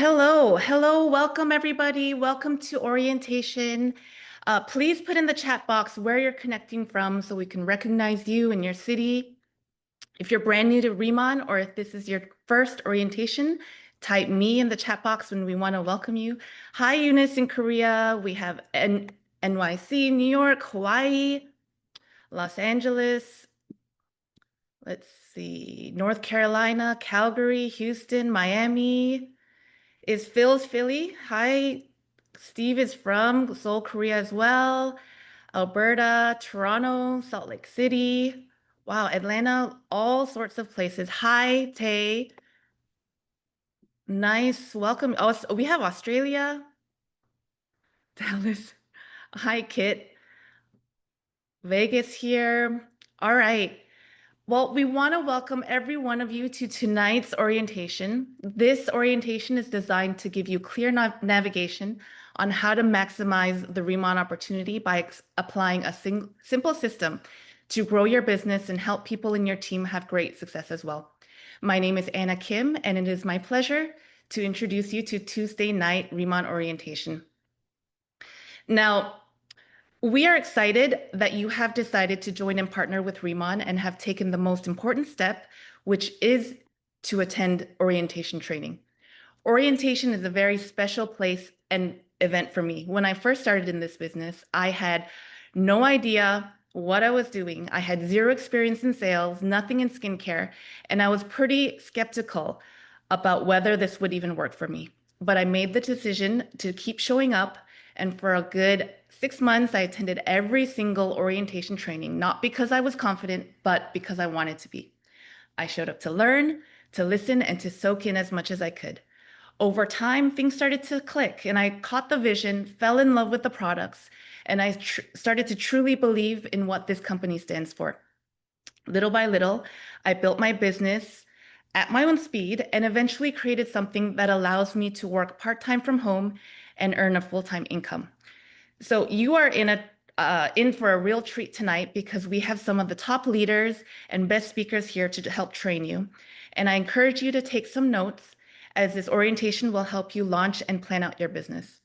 Hello, welcome everybody. Welcome to orientation. Please put in the chat box where you're connecting from so we can recognize you and your city. If you're brand new to Riemann or if this is your first orientation, type me in the chat box when we want to welcome you. Hi, Eunice in Korea. We have NYC, New York, Hawaii, Los Angeles. Let's see, North Carolina, Calgary, Houston, Miami. Is Phil's Philly? Hi, Steve is from Seoul, Korea as well. Alberta, Toronto, Salt Lake City. Wow, Atlanta, all sorts of places. Hi, Tay. Nice, welcome. Oh, we have Australia, Dallas. Hi, Kit. Vegas here. All right. Well, we want to welcome every one of you to tonight's orientation. This orientation is designed to give you clear navigation on how to maximize the Riemann opportunity by applying a simple system to grow your business and help people in your team have great success as well. My name is Anna Kim, and it is my pleasure to introduce you to Tuesday night Riemann orientation. Now, we are excited that you have decided to join and partner with Riemann and have taken the most important step, which is to attend orientation training. Orientation is a very special place and event for me. When I first started in this business, I had no idea what I was doing. I had zero experience in sales, nothing in skincare, and I was pretty skeptical about whether this would even work for me. But I made the decision to keep showing up, and for a good 6 months, I attended every single orientation training, not because I was confident, but because I wanted to be. I showed up to learn, to listen, and to soak in as much as I could. Over time, things started to click, and I caught the vision, fell in love with the products, and I started to truly believe in what this company stands for. Little by little, I built my business at my own speed and eventually created something that allows me to work part-time from home and earn a full-time income. So you are in for a real treat tonight because we have some of the top leaders and best speakers here to help train you. And I encourage you to take some notes as this orientation will help you launch and plan out your business.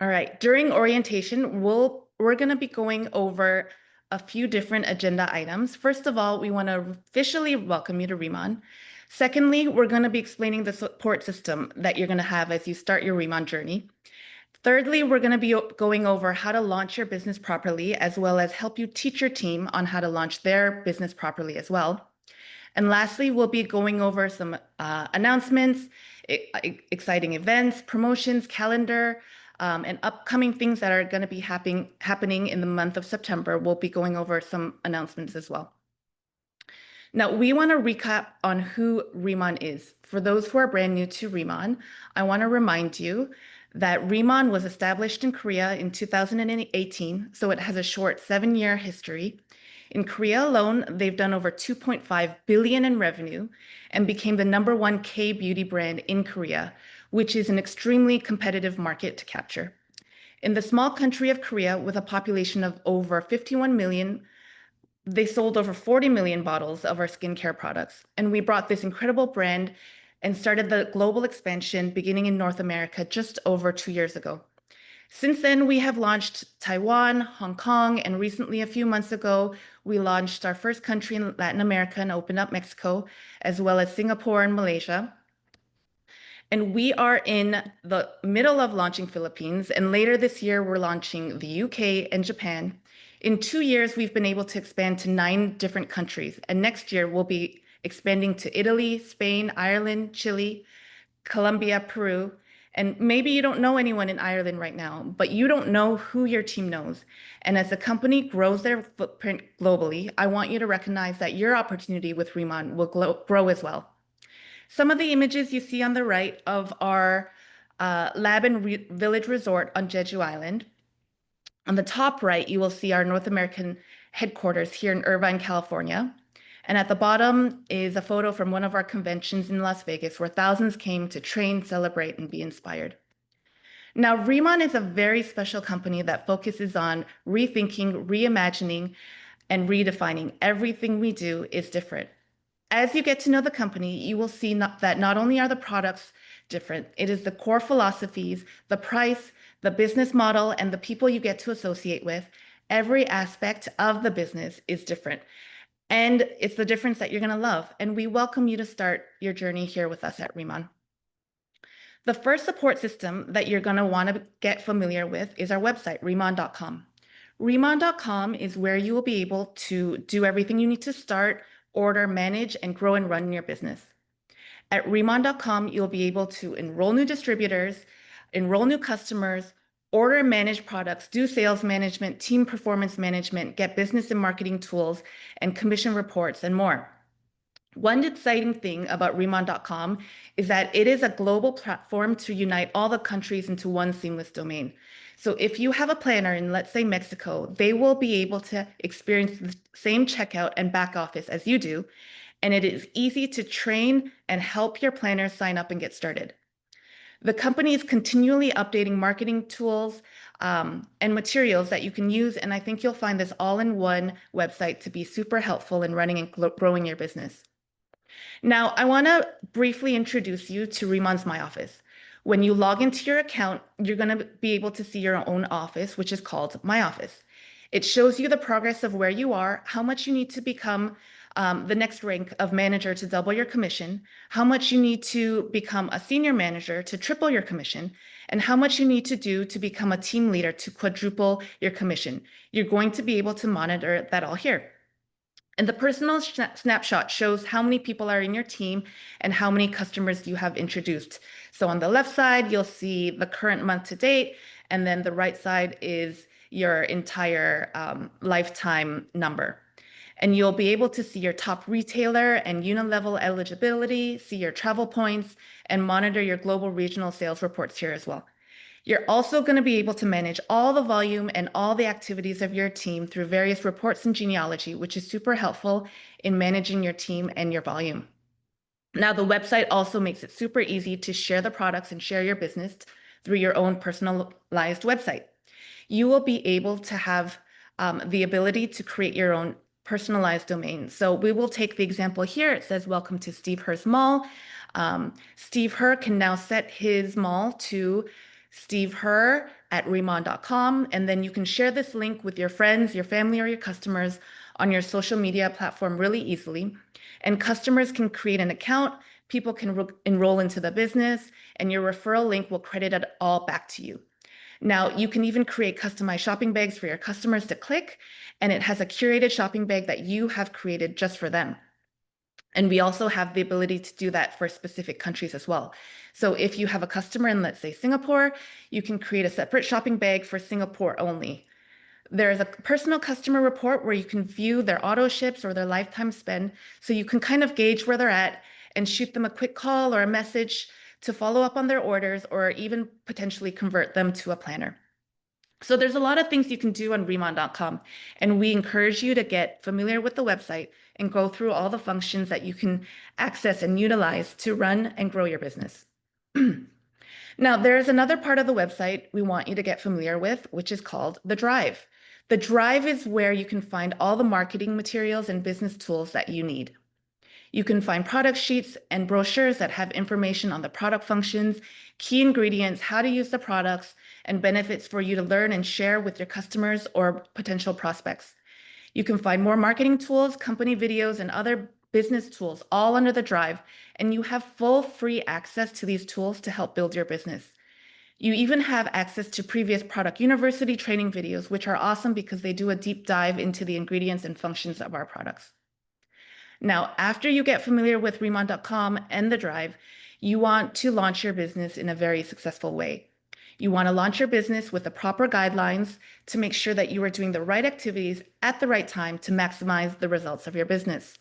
All right, during orientation, we're going to be going over a few different agenda items. First of all, we want to officially welcome you to Riemann. Secondly, we're going to be explaining the support system that you're going to have as you start your Riemann journey. Thirdly, we're going to be going over how to launch your business properly, as well as help you teach your team on how to launch their business properly as well. And lastly, we'll be going over some announcements, exciting events, promotions, calendar, and upcoming things that are going to be happening in the month of September. We'll be going over some announcements as well. Now, we want to recap on who Riemann is. For those who are brand new to Riemann, I want to remind you that Riemann was established in Korea in 2018, so it has a short 7-year history. In Korea alone, they've done over 2.5 billion in revenue and became the #1 K-beauty brand in Korea, which is an extremely competitive market to capture. In the small country of Korea, with a population of over 51 million, they sold over 40 million bottles of our skincare products. And we brought this incredible brand and started the global expansion beginning in North America just over 2 years ago. Since then, we have launched Taiwan, Hong Kong, and recently, a few months ago, we launched our first country in Latin America and opened up Mexico, as well as Singapore and Malaysia. And we are in the middle of launching Philippines, and later this year, we're launching the UK and Japan. In 2 years, we've been able to expand to 9 different countries, and next year, we'll be expanding to Italy, Spain, Ireland, Chile, Colombia, Peru. And maybe you don't know anyone in Ireland right now, but you don't know who your team knows. And as the company grows their footprint globally, I want you to recognize that your opportunity with Riemann will grow as well. Some of the images you see on the right of our lab and village resort on Jeju Island. On the top right, you will see our North American headquarters here in Irvine, California. And at the bottom is a photo from one of our conventions in Las Vegas where thousands came to train, celebrate, and be inspired. Now, Riemann is a very special company that focuses on rethinking, reimagining, and redefining. Everything we do is different. As you get to know the company, you will see that not only are the products different, it is the core philosophies, the price, the business model, and the people you get to associate with. Every aspect of the business is different. And it's the difference that you're going to love. And we welcome you to start your journey here with us at Remon. The first support system that you're going to want to get familiar with is our website, remon.com. Remon.com is where you will be able to do everything you need to start, order, manage, and grow and run your business. At Remon.com, you'll be able to enroll new distributors, enroll new customers, order and manage products, do sales management, team performance management, get business and marketing tools, and commission reports, and more. One exciting thing about Remon.com is that it is a global platform to unite all the countries into one seamless domain. So if you have a planner in, let's say, Mexico, they will be able to experience the same checkout and back office as you do, and it is easy to train and help your planners sign up and get started. The company is continually updating marketing tools and materials that you can use, and I think you'll find this all in one website to be super helpful in running and growing your business. Now, I want to briefly introduce you to Remon's My Office. When you log into your account, you're going to be able to see your own office, which is called My Office. It shows you the progress of where you are, how much you need to become the next rank of manager to double your commission, how much you need to become a senior manager to triple your commission, and how much you need to do to become a team leader to quadruple your commission. You're going to be able to monitor that all here. And the personal snapshot shows how many people are in your team and how many customers you have introduced. So on the left side, you'll see the current month to date, and then the right side is your entire lifetime number. And you'll be able to see your top retailer and unit level eligibility, see your travel points, and monitor your global regional sales reports here as well. You're also going to be able to manage all the volume and all the activities of your team through various reports and genealogy, which is super helpful in managing your team and your volume. Now, the website also makes it super easy to share the products and share your business through your own personalized website. You will be able to have the ability to create your own personalized domain. So we will take the example here. It says, welcome to Steve Herr's Mall. Steve Herr can now set his mall to Steve Herr at remon.com, and then you can share this link with your friends, your family, or your customers on your social media platform really easily. And customers can create an account, people can enroll into the business, and your referral link will credit it all back to you. Now, you can even create customized shopping bags for your customers to click, and it has a curated shopping bag that you have created just for them. And we also have the ability to do that for specific countries as well. So if you have a customer in, let's say, Singapore, you can create a separate shopping bag for Singapore only. There is a personal customer report where you can view their auto ships or their lifetime spend. So you can kind of gauge where they're at and shoot them a quick call or a message to follow up on their orders or even potentially convert them to a planner. So there's a lot of things you can do on remon.com, and we encourage you to get familiar with the website and go through all the functions that you can access and utilize to run and grow your business. Now, there's another part of the website we want you to get familiar with, which is called the Drive. The Drive is where you can find all the marketing materials and business tools that you need. You can find product sheets and brochures that have information on the product functions, key ingredients, how to use the products, and benefits for you to learn and share with your customers or potential prospects. You can find more marketing tools, company videos, and other business tools all under the Drive, and you have full free access to these tools to help build your business. You even have access to previous Product University training videos, which are awesome because they do a deep dive into the ingredients and functions of our products. Now, after you get familiar with remon.com and the Drive, you want to launch your business in a very successful way. You want to launch your business with the proper guidelines to make sure that you are doing the right activities at the right time to maximize the results of your business.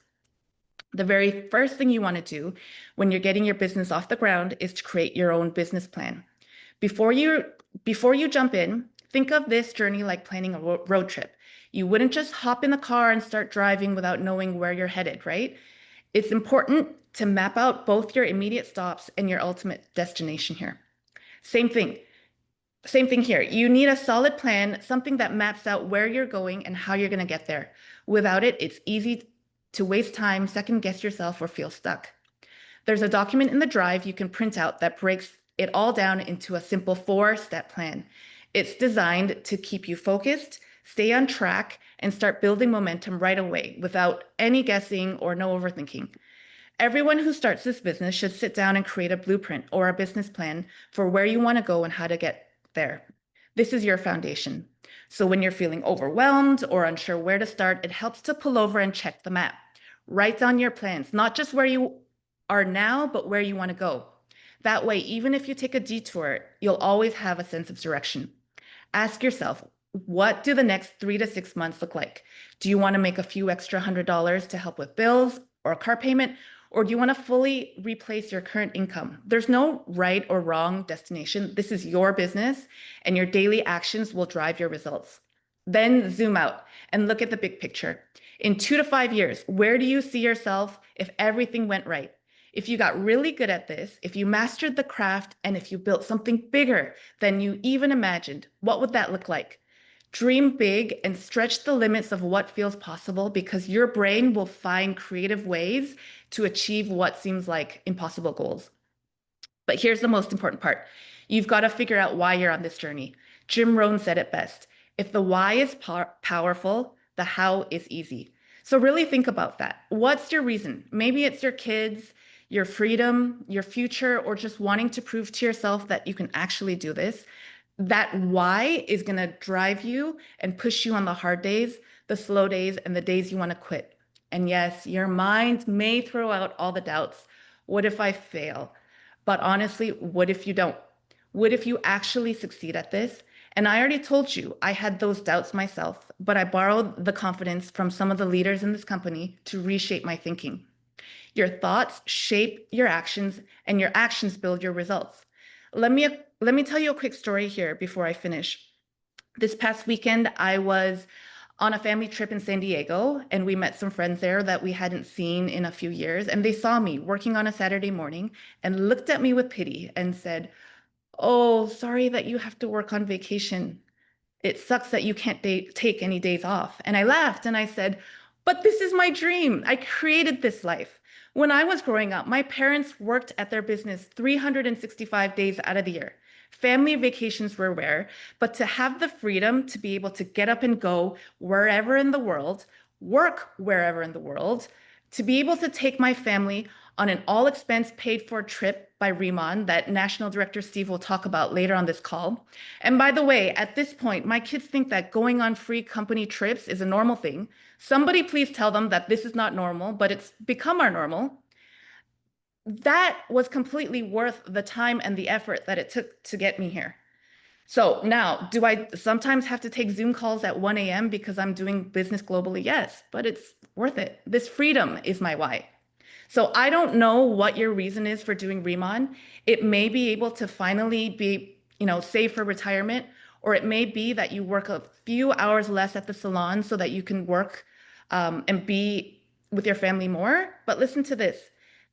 The very first thing you want to do when you're getting your business off the ground is to create your own business plan. Before you jump in, think of this journey like planning a road trip. You wouldn't just hop in the car and start driving without knowing where you're headed, right? It's important to map out both your immediate stops and your ultimate destination here. Same thing here. You need a solid plan, something that maps out where you're going and how you're going to get there. Without it, it's easy to waste time, second guess yourself, or feel stuck. There's a document in the drive you can print out that breaks it all down into a simple 4-step plan. It's designed to keep you focused, stay on track, and start building momentum right away without any guessing or no overthinking. Everyone who starts this business should sit down and create a blueprint or a business plan for where you want to go and how to get there. This is your foundation. So when you're feeling overwhelmed or unsure where to start, it helps to pull over and check the map. Write down your plans, not just where you are now, but where you want to go. That way, even if you take a detour, you'll always have a sense of direction. Ask yourself, what do the next 3 to 6 months look like? Do you want to make a few extra $100 to help with bills or a car payment? Or do you want to fully replace your current income? There's no right or wrong destination. This is your business, and your daily actions will drive your results. Then zoom out and look at the big picture. In 2 to 5 years, where do you see yourself if everything went right? If you got really good at this, if you mastered the craft, and if you built something bigger than you even imagined, what would that look like? Dream big and stretch the limits of what feels possible, because your brain will find creative ways to achieve what seems like impossible goals. But here's the most important part. You've got to figure out why you're on this journey. Jim Rohn said it best. If the why is powerful, the how is easy. So really think about that. What's your reason? Maybe it's your kids, your freedom, your future, or just wanting to prove to yourself that you can actually do this. That why is going to drive you and push you on the hard days, the slow days, and the days you want to quit. And yes, your mind may throw out all the doubts. What if I fail? But honestly, what if you don't? What if you actually succeed at this? And I already told you, I had those doubts myself, but I borrowed the confidence from some of the leaders in this company to reshape my thinking. Your thoughts shape your actions, and your actions build your results. Let me tell you a quick story here before I finish. This past weekend, I was on a family trip in San Diego, and we met some friends there that we hadn't seen in a few years. And they saw me working on a Saturday morning and looked at me with pity and said, "Oh, sorry that you have to work on vacation. It sucks that you can't take any days off." And I laughed and I said, "But this is my dream. I created this life." When I was growing up, my parents worked at their business 365 days out of the year. Family vacations were rare, but to have the freedom to be able to get up and go wherever in the world, work wherever in the world, to be able to take my family on an all expense paid for trip by Riemann that National Director Steve will talk about later on this call. And by the way, at this point, my kids think that going on free company trips is a normal thing. Somebody please tell them that this is not normal, but it's become our normal. That was completely worth the time and the effort that it took to get me here. So now, do I sometimes have to take Zoom calls at 1 a.m. because I'm doing business globally? Yes, but it's worth it. This freedom is my why. So I don't know what your reason is for doing Riemann. It may be able to finally be, save for retirement, or it may be that you work a few hours less at the salon so that you can work and be with your family more. But listen to this.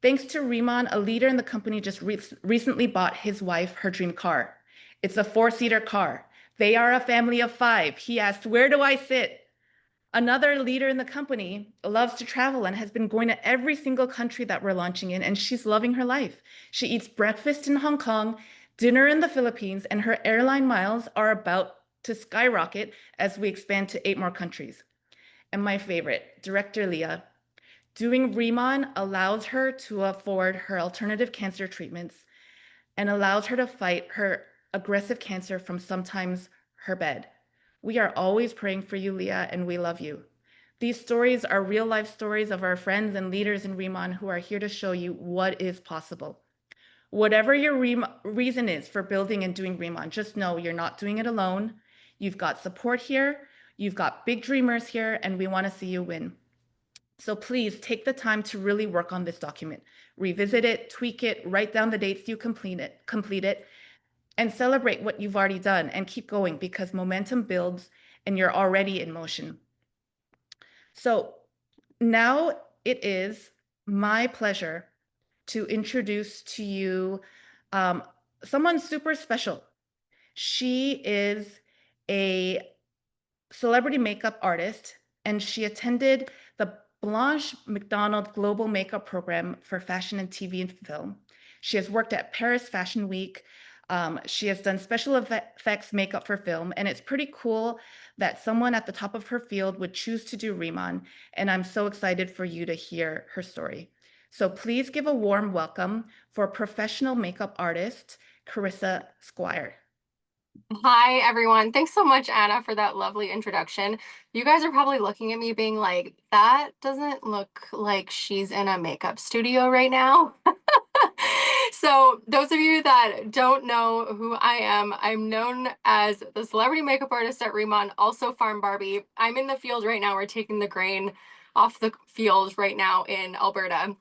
Thanks to Riemann, a leader in the company just recently bought his wife her dream car. It's a 4-seater car. They are a family of 5. He asked, "Where do I sit?" Another leader in the company loves to travel and has been going to every single country that we're launching in, and she's loving her life. She eats breakfast in Hong Kong, dinner in the Philippines, and her airline miles are about to skyrocket as we expand to 8 more countries. And my favorite, Director Leah, doing Riemann allows her to afford her alternative cancer treatments and allows her to fight her aggressive cancer from sometimes her bed. We are always praying for you, Leah, and we love you. These stories are real life stories of our friends and leaders in Riemann who are here to show you what is possible. Whatever your reason is for building and doing Riemann, just know you're not doing it alone. You've got support here, you've got big dreamers here, and we want to see you win. So please take the time to really work on this document. Revisit it, tweak it, write down the dates you complete it, and celebrate what you've already done and keep going, because momentum builds and you're already in motion. So now it is my pleasure to introduce to you someone super special. She is a celebrity makeup artist, and she attended the Blanche McDonald Global Makeup Program for Fashion and TV and Film. She has worked at Paris Fashion Week. She has done special effects makeup for film, and it's pretty cool that someone at the top of her field would choose to do Riemann, and I'm so excited for you to hear her story. So please give a warm welcome for professional makeup artist, Carissa Squire. Hi, everyone. Thanks so much, Anna, for that lovely introduction. You guys are probably looking at me being like, that doesn't look like she's in a makeup studio right now. So, those of you that don't know who I am, I'm known as the celebrity makeup artist at Riemann, also Farm Barbie. I'm in the field right now. We're taking the grain off the field right now in Alberta.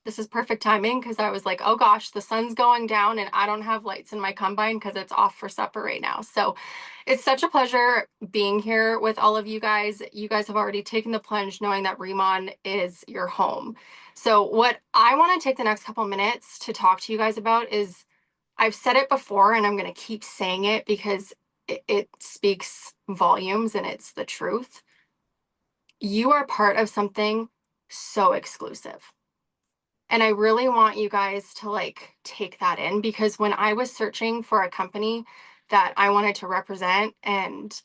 This is perfect timing because I was like, oh gosh, the sun's going down and I don't have lights in my combine because it's off for supper right now. So it's such a pleasure being here with all of you guys. You guys have already taken the plunge knowing that Riemann is your home. So what I want to take the next couple minutes to talk to you guys about is I've said it before and I'm going to keep saying it because it speaks volumes and it's the truth. You are part of something so exclusive. And I really want you guys to like take that in because when I was searching for a company that I wanted to represent and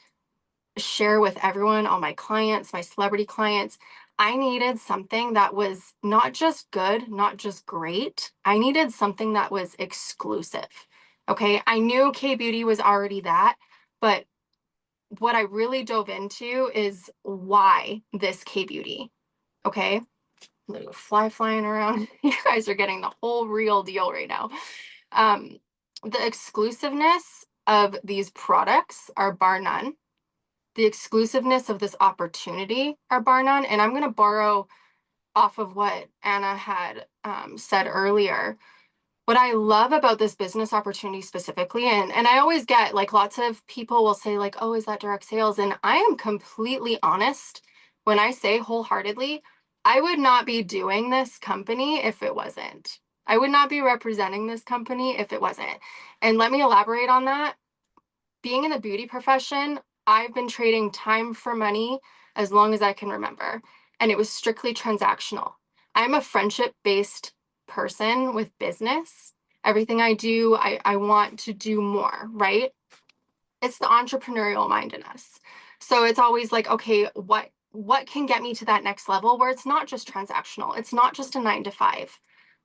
share with everyone, all my clients, my celebrity clients, I needed something that was not just good, not just great. I needed something that was exclusive. Okay. I knew K Beauty was already that, but what I really dove into is why this K Beauty. Okay. Little fly flying around. You guys are getting the whole real deal right now. Um, the exclusiveness of these products are bar none. The exclusiveness of this opportunity are bar none. And I'm going to borrow off of what Anna had said earlier. What I love about this business opportunity specifically, and I always get like lots of people will say, like, oh, is that direct sales? And I am completely honest when I say wholeheartedly, I would not be doing this company if it wasn't. I would not be representing this company if it wasn't. And let me elaborate on that. Being in the beauty profession, I've been trading time for money as long as I can remember, and it was strictly transactional. I'm a friendship-based person with business. Everything I do, I want to do more, right? It's the entrepreneurial mind in us. So it's always like, okay, what can get me to that next level where it's not just transactional, it's not just a 9 to 5.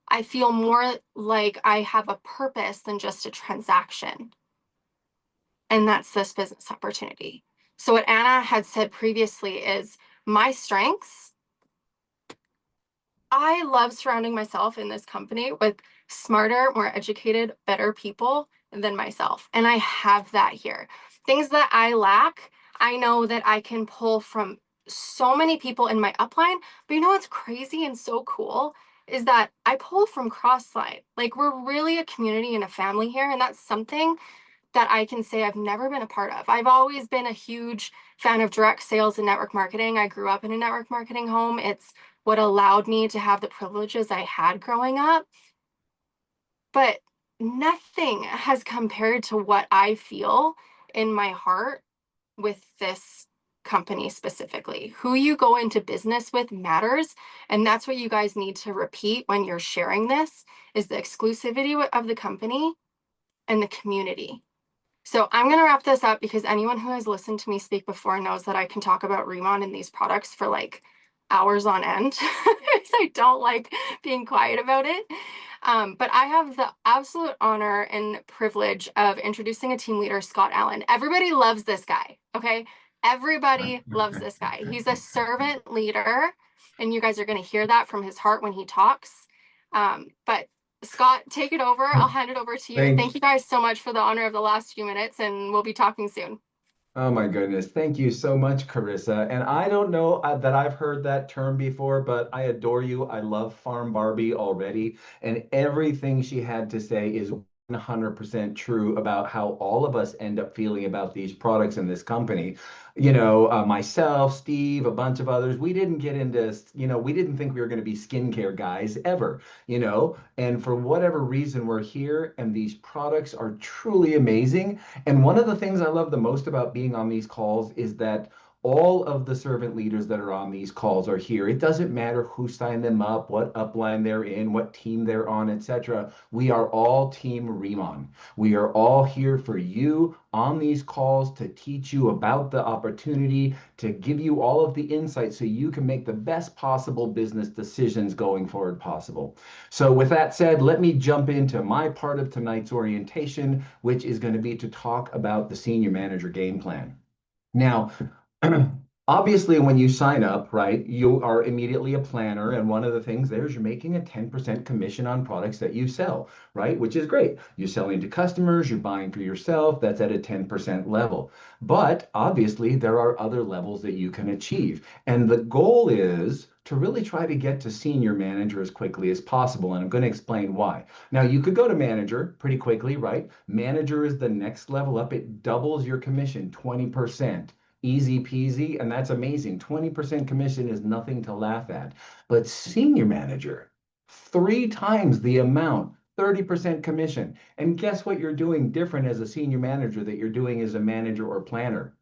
I feel more like I have a purpose than just a transaction. And that's this business opportunity. So what Anna had said previously is my strengths. I love surrounding myself in this company with smarter, more educated, better people than myself. And I have that here. Things that I lack, I know that I can pull from so many people in my upline. But you know what's crazy and so cool is that I pull from Crossline. Like we're really a community and a family here. And that's something that I can say I've never been a part of. I've always been a huge fan of direct sales and network marketing. I grew up in a network marketing home. It's what allowed me to have the privileges I had growing up. But nothing has compared to what I feel in my heart with this company specifically. Who you go into business with matters. And that's what you guys need to repeat when you're sharing this is the exclusivity of the company and the community. So I'm going to wrap this up because anyone who has listened to me speak before knows that I can talk about Riemann and these products for like hours on end. I don't like being quiet about it. But I have the absolute honor and privilege of introducing a team leader, Scott Allen. Everybody loves this guy, okay? Everybody loves this guy. He's a servant leader, and you guys are going to hear that from his heart when he talks. But Scott, take it over. I'll hand it over to you. Thank Thank you guys so much for the honor of the last few minutes, and we'll be talking soon. Oh my goodness. Thank you so much, Carissa. And I don't know that I've heard that term before, but I adore you. I love Farm Barbie already. And everything she had to say is 100% true about how all of us end up feeling about these products in this company. Myself, Steve, a bunch of others, we didn't get into, we didn't think we were going to be skincare guys ever, and for whatever reason, we're here and these products are truly amazing. And one of the things I love the most about being on these calls is that All of the servant leaders that are on these calls are here. It doesn't matter who signed them up, what upline they're in, what team they're on, etc. We are all Team Remon. We are all here for you on these calls to teach you about the opportunity, to give you all of the insights so you can make the best possible business decisions going forward possible. So with that said, let me jump into my part of tonight's orientation, which is going to be to talk about the senior manager game plan. Now, obviously, when you sign up, right, you are immediately a planner. And one of the things there is you're making a 10% commission on products that you sell, right? Which is great. You're selling to customers, you're buying for yourself. That's at a 10% level. But obviously, there are other levels that you can achieve. And the goal is to really try to get to senior manager as quickly as possible. And I'm going to explain why. Now, you could go to manager pretty quickly, right? Manager is the next level up. It doubles your commission, 20%. Easy peasy, and that's amazing. 20% commission is nothing to laugh at. But senior manager, 3 times the amount, 30% commission. And guess what you're doing different as a senior manager that you're doing as a manager or planner?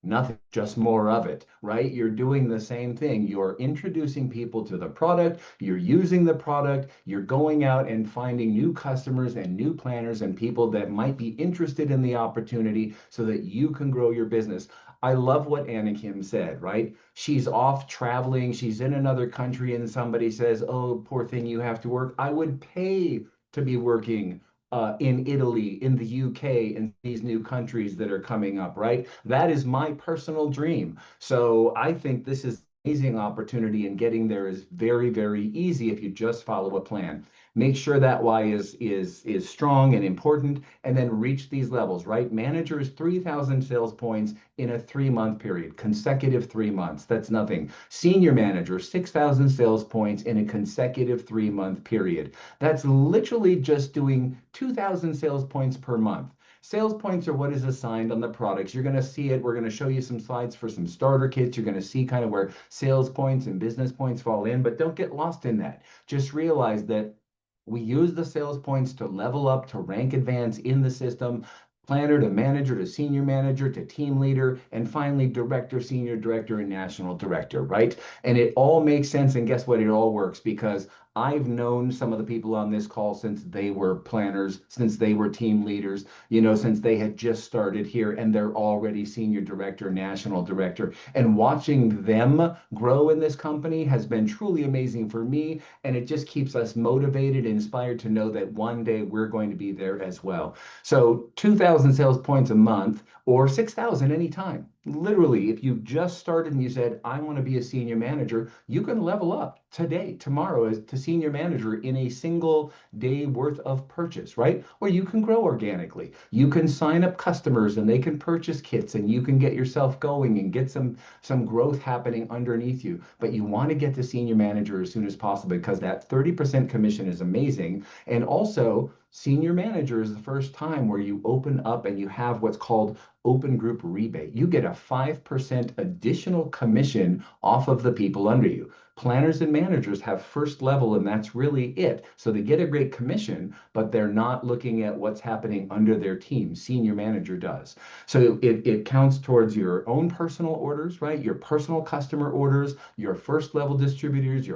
Nothing, just more of it, right? You're doing the same thing. You're introducing people to the product, you're using the product, you're going out and finding new customers and new planners and people that might be interested in the opportunity so that you can grow your business. I love what Anna Kim said, right? She's off traveling, she's in another country, and somebody says, "Oh, poor thing, you have to work." I would pay to be working in Italy, in the UK, in these new countries that are coming up, right? That is my personal dream. So I think this is an amazing opportunity, and getting there is very, very easy if you just follow a plan. Make sure that why is strong and important, and then reach these levels, right? Manager is 3,000 sales points in a 3-month period, consecutive 3 months. That's nothing. Senior manager, 6,000 sales points in a consecutive 3-month period. That's literally just doing 2,000 sales points per month. Sales points are what is assigned on the products. You're going to see it. We're going to show you some slides for some starter kits. You're going to see kind of where sales points and business points fall in, but don't get lost in that. Just realize that we use the sales points to level up, to rank advance in the system, planner to manager to senior manager to team leader, and finally director, senior director, and national director, right? And it all makes sense. And guess what? It all works because I've known some of the people on this call since they were planners, since they were team leaders, since they had just started here and they're already senior director, national director. And watching them grow in this company has been truly amazing for me. And it just keeps us motivated and inspired to know that one day we're going to be there as well. So 2,000 sales points a month or 6,000 anytime. Literally, if you just started and you said, "I want to be a senior manager," you can level up today, tomorrow as to senior manager in a single day worth of purchase, right? Or you can grow organically. You can sign up customers and they can purchase kits and you can get yourself going and get some growth happening underneath you. But you want to get to senior manager as soon as possible because that 30% commission is amazing. And also, senior manager is the first time where you open up and you have what's called open group rebate. You get a 5% additional commission off of the people under you. Planners and managers have first level, and that's really it. So they get a great commission, but they're not looking at what's happening under their team. Senior manager does. So it counts towards your own personal orders, right? Your personal customer orders, your first level distributors,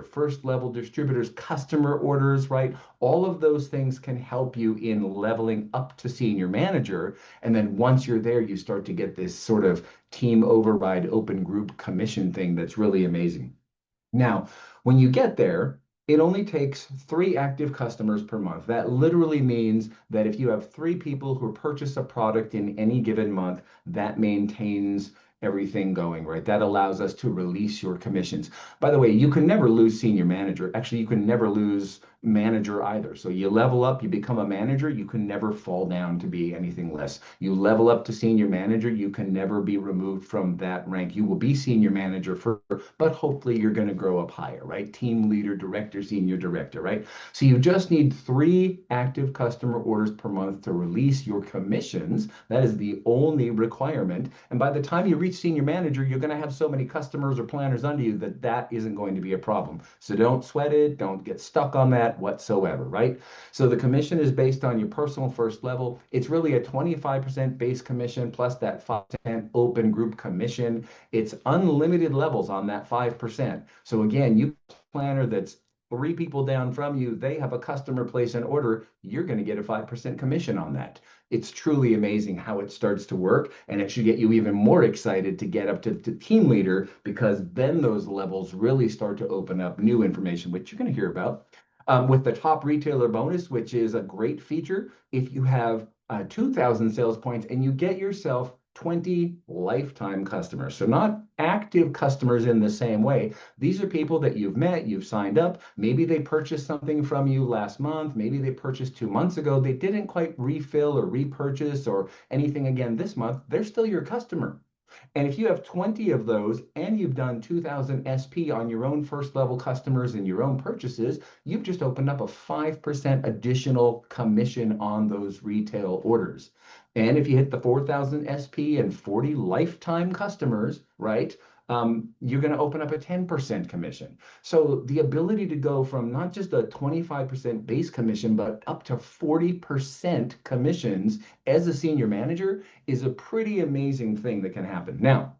customer orders, right? All of those things can help you in leveling up to senior manager. And then once you're there, you start to get this sort of team override open group commission thing that's really amazing. Now, when you get there, it only takes 3 active customers per month. That literally means that if you have 3 people who purchase a product in any given month, that maintains everything going, right? That allows us to release your commissions. By the way, you can never lose senior manager. Actually, you can never lose manager either. So you level up, you become a manager, you can never fall down to be anything less. You level up to senior manager, you can never be removed from that rank. You will be senior manager but hopefully you're going to grow up higher, right? Team leader, director, senior director, right? So you just need 3 active customer orders per month to release your commissions. That is the only requirement. And by the time you reach senior manager, you're going to have so many customers or planners under you that isn't going to be a problem. So don't sweat it. Don't get stuck on that. that whatsoever, right? So the commission is based on your personal first level. It's really a 25% base commission plus that 5% open group commission. It's unlimited levels on that 5%. So again, you planner that's 3 people down from you, they have a customer place an order, you're going to get a 5% commission on that. It's truly amazing how it starts to work, and it should get you even more excited to get up to team leader, because then those levels really start to open up new information, which you're going to hear about. With the top retailer bonus, which is a great feature, if you have 2,000 sales points and you get yourself 20 lifetime customers. So not active customers in the same way. These are people that you've met, you've signed up. Maybe they purchased something from you last month. Maybe they purchased 2 months ago. They didn't quite refill or repurchase or anything again this month. They're still your customer. And if you have 20 of those and you've done 2,000 SP on your own first level customers and your own purchases, you've just opened up a 5% additional commission on those retail orders. And if you hit the 4,000 SP and 40 lifetime customers, right? You're going to open up a 10% commission. So the ability to go from not just a 25% base commission, but up to 40% commissions as a senior manager is a pretty amazing thing that can happen. Now,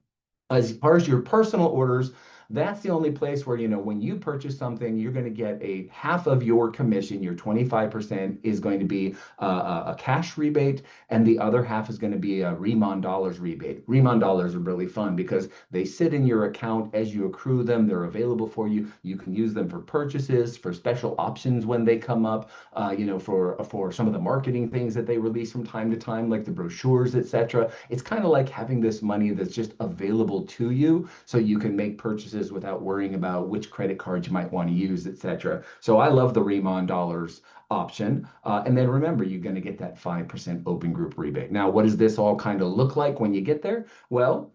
as far as your personal orders, that's the only place where, when you purchase something, you're going to get a half of your commission. Your 25% is going to be a cash rebate, and the other half is going to be a Remon dollars rebate. Remon dollars are really fun because they sit in your account as you accrue them. They're available for you. You can use them for purchases, for special options when they come up, for some of the marketing things that they release from time to time, like the brochures, etc. It's kind of like having this money that's just available to you so you can make purchases without worrying about which credit card you might want to use, etc. So I love the Remon dollars option. And then remember, you're going to get that 5% open group rebate. Now, what does this all kind of look like when you get there? Well,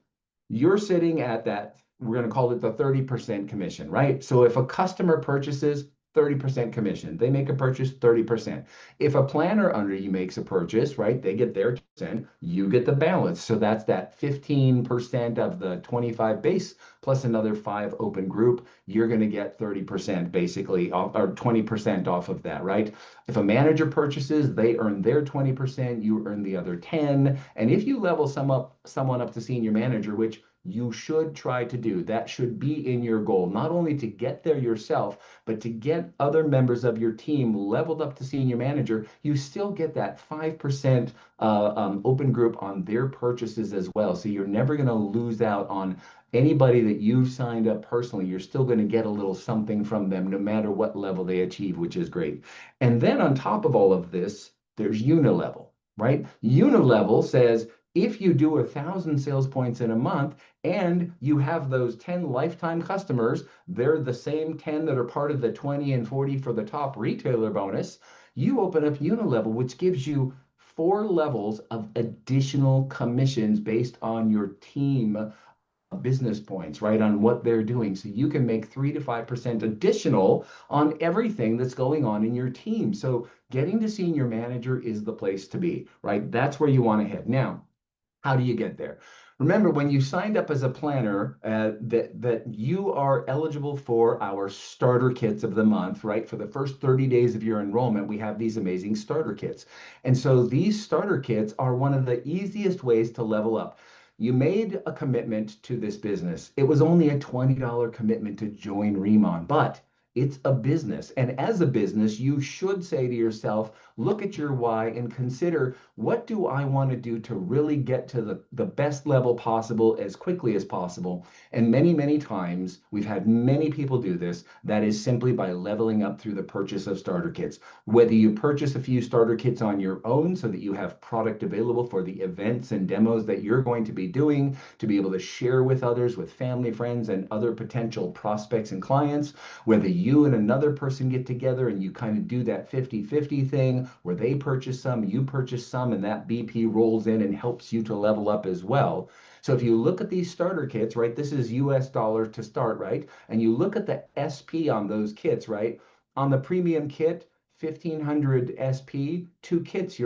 you're sitting at that, we're going to call it the 30% commission, right? So if a customer purchases, 30% commission. They make a purchase, 30%. If a planner under you makes a purchase, right, they get their 10%, you get the balance. So that's that 15% of the 25 base plus another 5 open group. You're going to get 30% basically, or 20% off of that, right? If a manager purchases, they earn their 20%, you earn the other 10. And if you level someone up to senior manager, which you should try to do. That should be in your goal, not only to get there yourself, but to get other members of your team leveled up to senior manager. You still get that 5% open group on their purchases as well. So you're never going to lose out on anybody that you've signed up personally. You're still going to get a little something from them no matter what level they achieve, which is great. And then on top of all of this, there's Unilevel, right? Unilevel says, if you do 1,000 sales points in a month and you have those 10 lifetime customers, they're the same 10 that are part of the 20 and 40 for the top retailer bonus, you open up Unilevel, which gives you 4 levels of additional commissions based on your team business points, right, on what they're doing. So you can make 3 to 5% additional on everything that's going on in your team. So getting to senior manager is the place to be, right? That's where you want to head. Now, how do you get there? Remember, when you signed up as a planner, that you are eligible for our starter kits of the month, right? For the first 30 days of your enrollment, we have these amazing starter kits. And so these starter kits are one of the easiest ways to level up. You made a commitment to this business. It was only a $20 commitment to join Remon, but it's a business. And as a business, you should say to yourself, look at your why and consider, what do I want to do to really get to the best level possible as quickly as possible? And many, many times, we've had many people do this. That is simply by leveling up through the purchase of starter kits. Whether you purchase a few starter kits on your own so that you have product available for the events and demos that you're going to be doing, to be able to share with others, with family, friends, and other potential prospects and clients, whether you and another person get together and you kind of do that 50-50 thing where they purchase some, you purchase some, and that BP rolls in and helps you to level up as well. So if you look at these starter kits, right, this is US dollars to start, right? And you look at the SP on those kits, right? On the premium kit, 1,500 SP, 2 kits,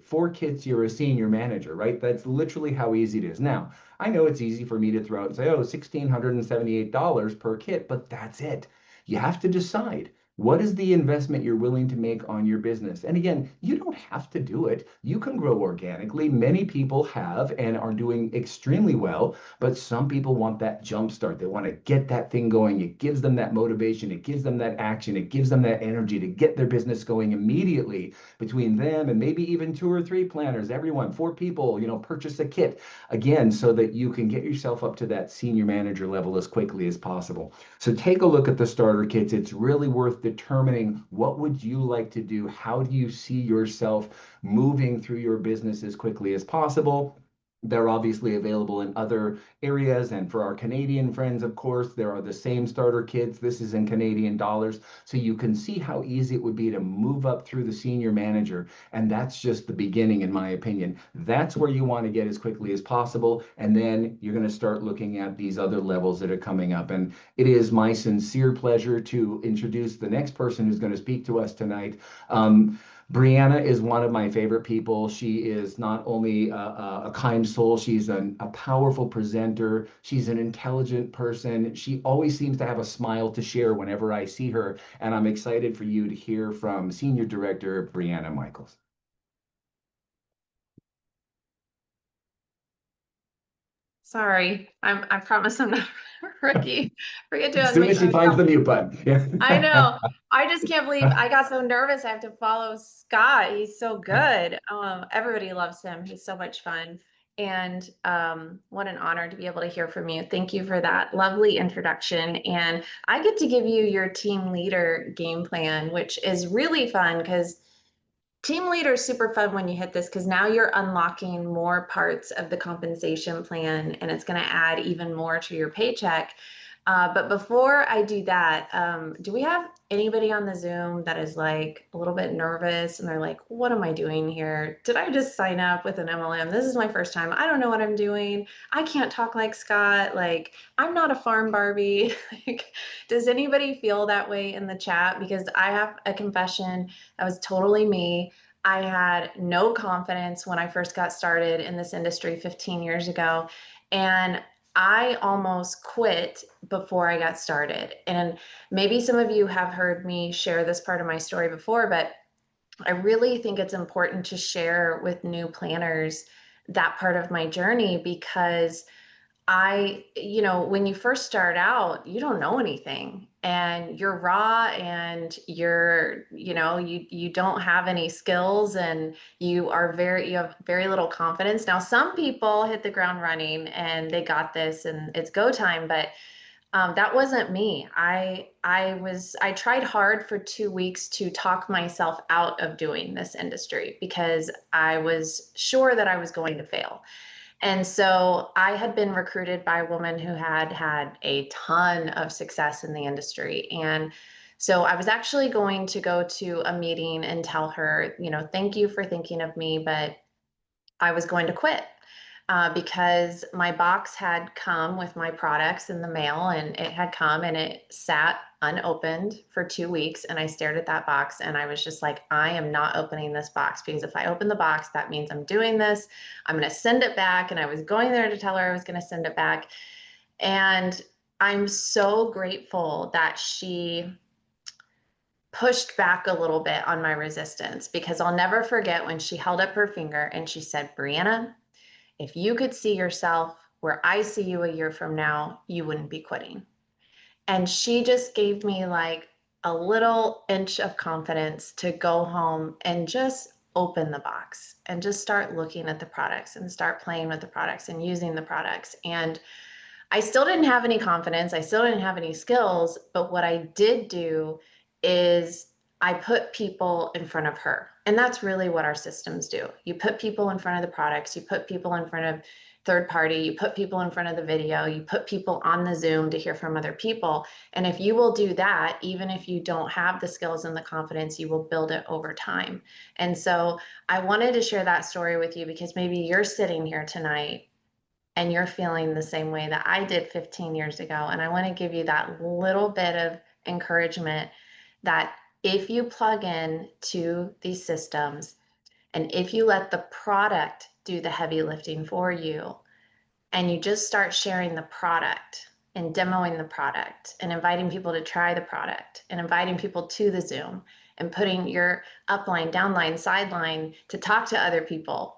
4 kits, you're a senior manager, right? That's literally how easy it is. Now, I know it's easy for me to throw out and say, oh, $1,678 per kit, but that's it. You have to decide. What is the investment you're willing to make on your business? And again, you don't have to do it. You can grow organically. Many people have and are doing extremely well, but some people want that jump start. They want to get that thing going. It gives them that motivation. It gives them that action. It gives them that energy to get their business going immediately. Between them and maybe even 2 or 3 planners, everyone, 4 people, purchase a kit again so that you can get yourself up to that senior manager level as quickly as possible. So take a look at the starter kits. It's really worth determining what would you like to do? How do you see yourself moving through your business as quickly as possible? They're obviously available in other areas. And for our Canadian friends, of course, there are the same starter kits. This is in Canadian dollars. So you can see how easy it would be to move up through the senior manager. And that's just the beginning, in my opinion. That's where you want to get as quickly as possible. And then you're going to start looking at these other levels that are coming up. And it is my sincere pleasure to introduce the next person who's going to speak to us tonight. Brianna is one of my favorite people. She is not only a kind soul, she's a powerful presenter. She's an intelligent person. She always seems to have a smile to share whenever I see her. And I'm excited for you to hear from Senior Director Brianna Michaels. Sorry, I promise I'm not a rookie. Forget to As soon unmute as she finds myself. the mute button. Yeah. I know. I just can't believe I got so nervous. I have to follow Scott. He's so good. Everybody loves him. He's so much fun. And what an honor to be able to hear from you. Thank you for that lovely introduction. And I get to give you your team leader game plan, which is really fun because team leader is super fun when you hit this because now you're unlocking more parts of the compensation plan and it's going to add even more to your paycheck. But before I do that, do we have anybody on the Zoom that is like a little bit nervous and they're like, what am I doing here? Did I just sign up with an MLM? This is my first time. I don't know what I'm doing. I can't talk like Scott. Like, I'm not a farm Barbie. Like, does anybody feel that way in the chat? Because I have a confession. That was totally me. I had no confidence when I first got started in this industry 15 years ago. And I almost quit before I got started. And maybe some of you have heard me share this part of my story before, but I really think it's important to share with new planners that part of my journey because when you first start out, you don't know anything and you're raw and you don't have any skills and you have very little confidence. Now, some people hit the ground running and they got this and it's go time, but that wasn't me. I tried hard for 2 weeks to talk myself out of doing this industry because I was sure that I was going to fail. And so I had been recruited by a woman who had had a ton of success in the industry. And so I was actually going to go to a meeting and tell her, thank you for thinking of me, but I was going to quit because my box had come with my products in the mail and it had come and it sat unopened for 2 weeks. And I stared at that box and I was just like, I am not opening this box because if I open the box, that means I'm doing this. I'm going to send it back. And I was going there to tell her I was going to send it back. And I'm so grateful that she pushed back a little bit on my resistance because I'll never forget when she held up her finger and she said, Brianna, if you could see yourself where I see you a year from now, you wouldn't be quitting. And she just gave me like a little inch of confidence to go home and just open the box and just start looking at the products and start playing with the products and using the products. And I still didn't have any confidence. I still didn't have any skills. But what I did do is I put people in front of her. And that's really what our systems do. You put people in front of the products, you put people in front of third party, you put people in front of the video, you put people on the Zoom to hear from other people. And if you will do that, even if you don't have the skills and the confidence, you will build it over time. And so I wanted to share that story with you because maybe you're sitting here tonight and you're feeling the same way that I did 15 years ago. And I want to give you that little bit of encouragement that if you plug in to these systems and if you let the product do the heavy lifting for you and you just start sharing the product and demoing the product and inviting people to try the product and inviting people to the Zoom and putting your upline, downline, sideline to talk to other people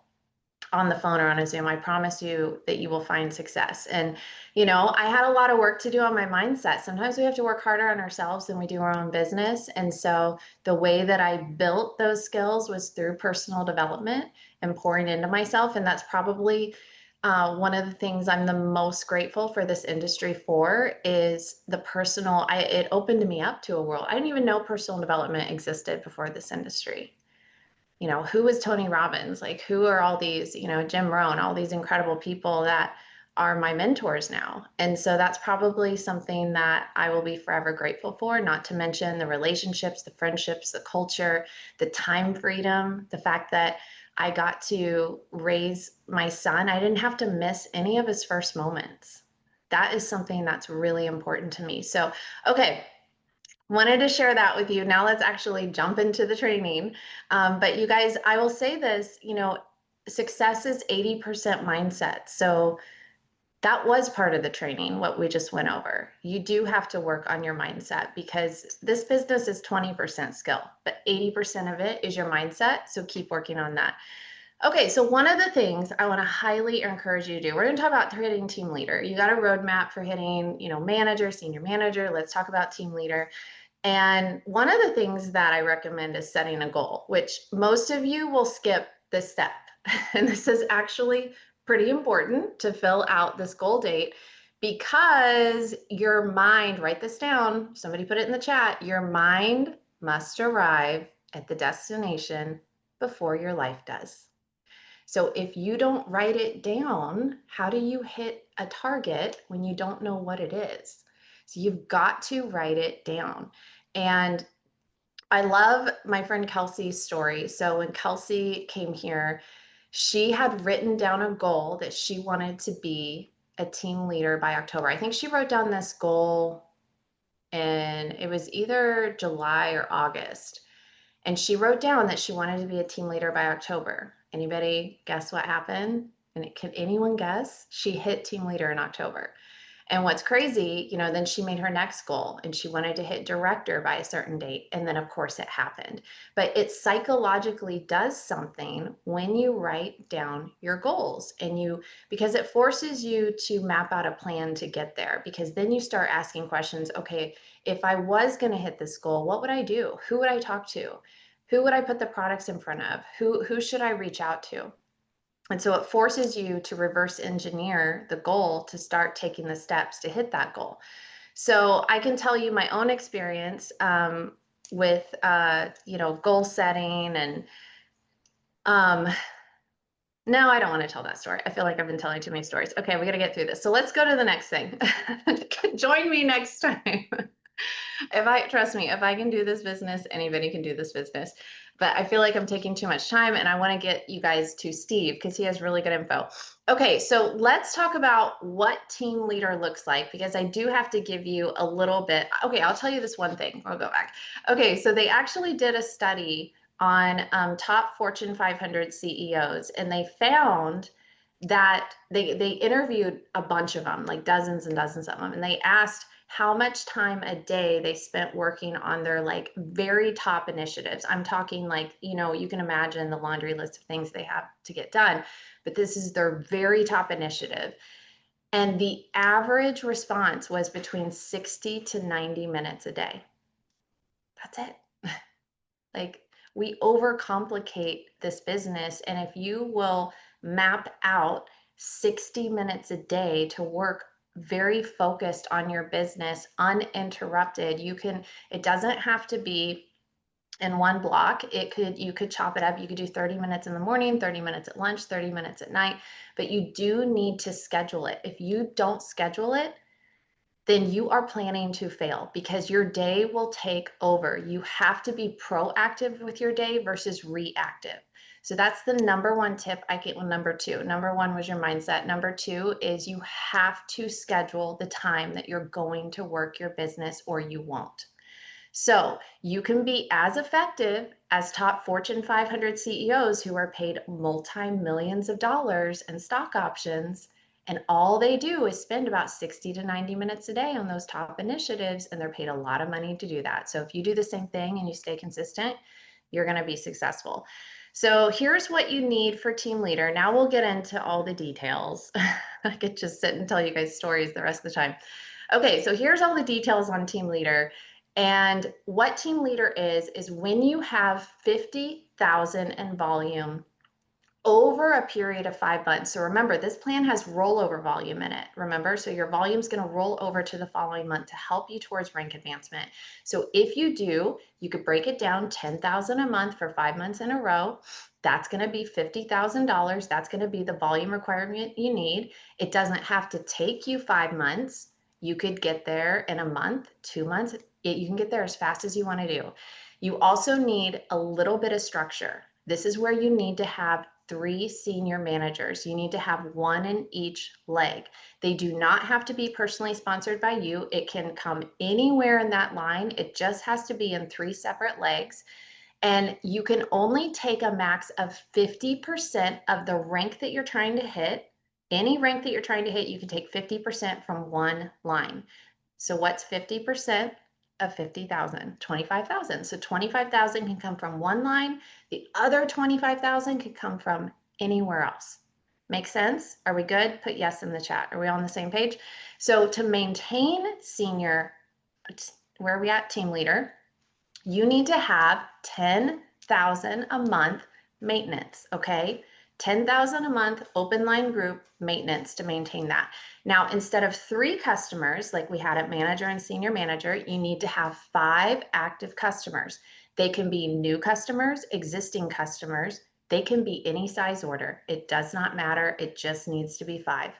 on the phone or on a Zoom, I promise you that you will find success. And, you know, I had a lot of work to do on my mindset. Sometimes we have to work harder on ourselves than we do our own business. And so the way that I built those skills was through personal development and pouring into myself. And that's probably one of the things I'm the most grateful for this industry for is the personal, it opened me up to a world. I didn't even know personal development existed before this industry. You know, who is Tony Robbins? Like, who are all these, you know, Jim Rohn, all these incredible people that are my mentors now. And so that's probably something that I will be forever grateful for, not to mention the relationships, the friendships, the culture, the time freedom, the fact that I got to raise my son. I didn't have to miss any of his first moments. That is something that's really important to me. So, okay. Wanted to share that with you. Now let's actually jump into the training. But you guys, I will say this, you know, success is 80% mindset. So that was part of the training, what we just went over. You do have to work on your mindset because this business is 20% skill, but 80% of it is your mindset. So keep working on that. Okay, so one of the things I want to highly encourage you to do, we're going to talk about hitting team leader. You got a roadmap for hitting, you know, manager, senior manager. Let's talk about team leader. And one of the things that I recommend is setting a goal, which most of you will skip this step. And this is actually pretty important to fill out this goal date because your mind, write this down, somebody put it in the chat, your mind must arrive at the destination before your life does. So if you don't write it down, how do you hit a target when you don't know what it is? So you've got to write it down. And I love my friend Kelsey's story. So when Kelsey came here, she had written down a goal that she wanted to be a team leader by October. I think she wrote down this goal and it was either July or August. And she wrote down that she wanted to be a team leader by October. Anybody guess what happened? And can anyone guess? She hit team leader in October. And what's crazy, you know, then she made her next goal and she wanted to hit director by a certain date. And then of course it happened. But it psychologically does something when you write down your goals and because it forces you to map out a plan to get there, because then you start asking questions. Okay, if I was going to hit this goal, what would I do? Who would I talk to? Who would I put the products in front of? Who should I reach out to? And so it forces you to reverse engineer the goal to start taking the steps to hit that goal. So I can tell you my own experience with, you know, goal setting and no, I don't want to tell that story. I feel like I've been telling too many stories. Okay, we got to get through this. So let's go to the next thing. Join me next time. Trust me, if I can do this business, anybody can do this business. But I feel like I'm taking too much time and I want to get you guys to Steve because he has really good info. Okay, so let's talk about what team leader looks like because I do have to give you a little bit. Okay, I'll tell you this one thing. I'll go back. Okay, so they actually did a study on top Fortune 500 CEOs and they found that they interviewed a bunch of them, like dozens and dozens of them, and they asked how much time a day they spent working on their like very top initiatives. I'm talking like, you know, you can imagine the laundry list of things they have to get done, but this is their very top initiative. And the average response was between 60 to 90 minutes a day. That's it. Like we overcomplicate this business. And if you will map out 60 minutes a day to work very focused on your business, uninterrupted, it doesn't have to be in one block. You could chop it up. You could do 30 minutes in the morning, 30 minutes at lunch, 30 minutes at night, but you do need to schedule it. If you don't schedule it, then you are planning to fail because your day will take over. You have to be proactive with your day versus reactive. So that's the number one tip I get. Number two. Number one was your mindset. Number two is you have to schedule the time that you're going to work your business or you won't. So you can be as effective as top Fortune 500 CEOs who are paid multi-millions of dollars in stock options And all they do is spend about 60 to 90 minutes a day on those top initiatives, and they're paid a lot of money to do that. So if you do the same thing and you stay consistent, you're going to be successful. So here's what you need for team leader. Now we'll get into all the details. I could just sit and tell you guys stories the rest of the time. Okay, so here's all the details on team leader. And what team leader is when you have 50,000 in volume over a period of 5 months. So remember, this plan has rollover volume in it. Remember, so your volume is going to roll over to the following month to help you towards rank advancement. So if you do, you could break it down 10,000 a month for 5 months in a row. That's going to be $50,000. That's going to be the volume requirement you need. It doesn't have to take you 5 months. You could get there in a month, 2 months. You can get there as fast as you want to do. You also need a little bit of structure. This is where you need to have 3 senior managers. You need to have 1 in each leg. They do not have to be personally sponsored by you. It can come anywhere in that line. It just has to be in 3 separate legs. And you can only take a max of 50% of the rank that you're trying to hit. Any rank that you're trying to hit, you can take 50% from 1 line. So what's 50% of 50,000? 25,000. So 25,000 can come from 1 line. The other 25,000 could come from anywhere else. Make sense? Are we good? Put yes in the chat. Are we on the same page? So to maintain senior, where are we at? Team leader, you need to have 10,000 a month maintenance, okay? 10,000 a month open line group maintenance to maintain that. Now, instead of 3 customers like we had at manager and senior manager, you need to have 5 active customers. They can be new customers, existing customers. They can be any size order. It does not matter. It just needs to be 5.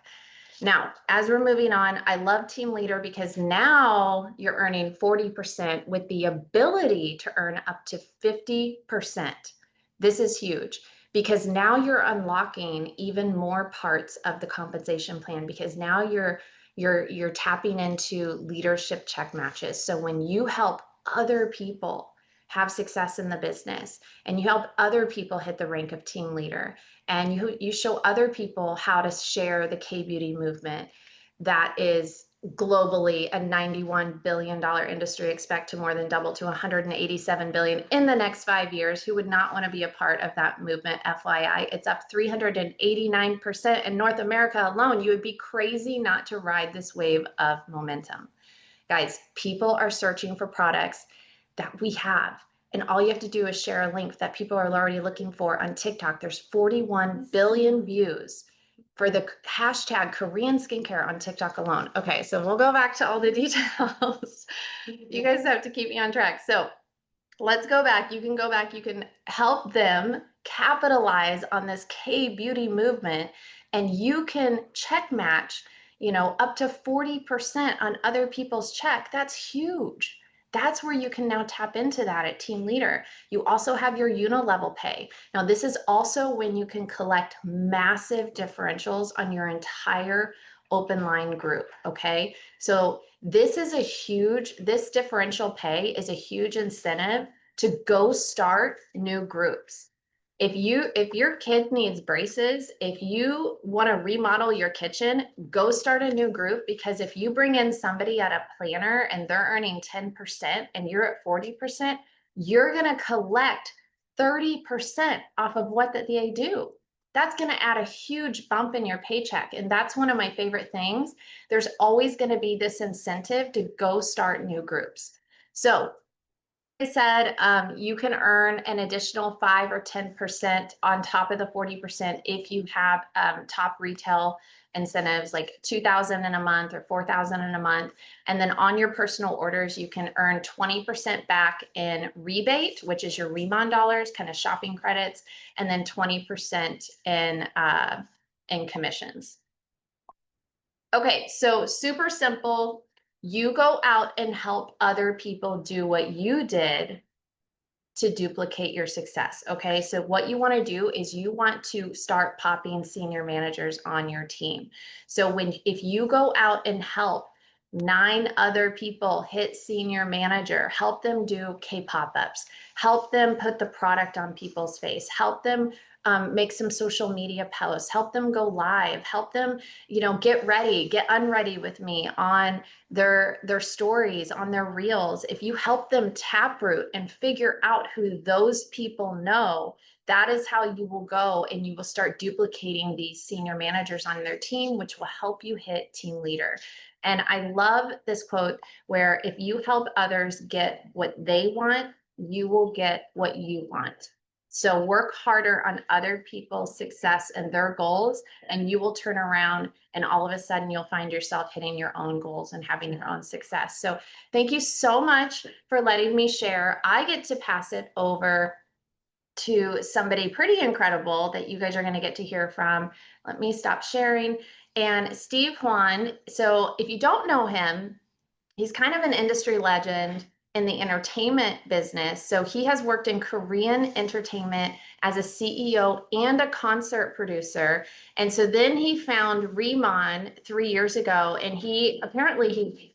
Now, as we're moving on, I love team leader because now you're earning 40% with the ability to earn up to 50%. This is huge because now you're unlocking even more parts of the compensation plan because now you're tapping into leadership check matches. So when you help other people have success in the business and you help other people hit the rank of team leader and you show other people how to share the K-beauty movement that is globally a $91 billion industry, expect to more than double to 187 billion in the next 5 years. Who would not want to be a part of that movement? FYI, it's up 389% in North America alone. You would be crazy not to ride this wave of momentum. Guys, people are searching for products that we have. And all you have to do is share a link that people are already looking for on TikTok. There's 41 billion views for the hashtag Korean skincare on TikTok alone. Okay, so we'll go back to all the details. You guys have to keep me on track. So let's go back. You can go back. You can help them capitalize on this K-beauty movement, and you can check match, up to 40% on other people's check. That's huge. That's where you can now tap into that at team leader. You also have your unilevel pay. Now, this is also when you can collect massive differentials on your entire open line group, okay? So this differential pay is a huge incentive to go start new groups. If your kid needs braces, if you want to remodel your kitchen, go start a new group, because if you bring in somebody at a planner and they're earning 10% and you're at 40%, you're going to collect 30% off of what that they do. That's going to add a huge bump in your paycheck. And that's one of my favorite things. There's always going to be this incentive to go start new groups. So I said, you can earn an additional 5 or 10% on top of the 40% if you have top retail incentives like $2,000 in a month or $4,000 in a month. And then on your personal orders, you can earn 20% back in rebate, which is your Remon dollars, kind of shopping credits, and then 20% in commissions. Okay, so super simple. You go out and help other people do what you did to duplicate your success. Okay, so what you want to do is you want to start popping senior managers on your team. So if you go out and help 9 other people hit senior manager, help them do K pop-ups, help them put the product on people's face, help them make some social media posts, help them go live, help them, get ready, get unready with me on their stories, on their reels. If you help them taproot and figure out who those people know, that is how you will go and you will start duplicating these senior managers on their team, which will help you hit team leader. And I love this quote where if you help others get what they want, you will get what you want. So work harder on other people's success and their goals, and you will turn around and all of a sudden you'll find yourself hitting your own goals and having your own success. So thank you so much for letting me share. I get to pass it over to somebody pretty incredible that you guys are going to get to hear from. Let me stop sharing. And Steve Huan, so if you don't know him, he's kind of an industry legend in the entertainment business. So he has worked in Korean entertainment as a CEO and a concert producer. And so then he found Riemann 3 years ago, and he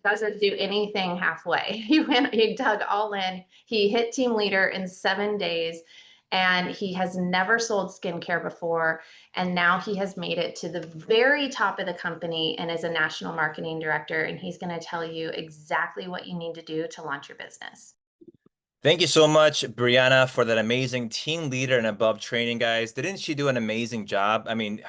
doesn't do anything halfway. He dug all in. He hit team leader in 7 days. And he has never sold skincare before. And now he has made it to the very top of the company and is a national marketing director. And he's going to tell you exactly what you need to do to launch your business. Thank you so much, Brianna, for that amazing team leader and above training, guys. Didn't she do an amazing job? I mean,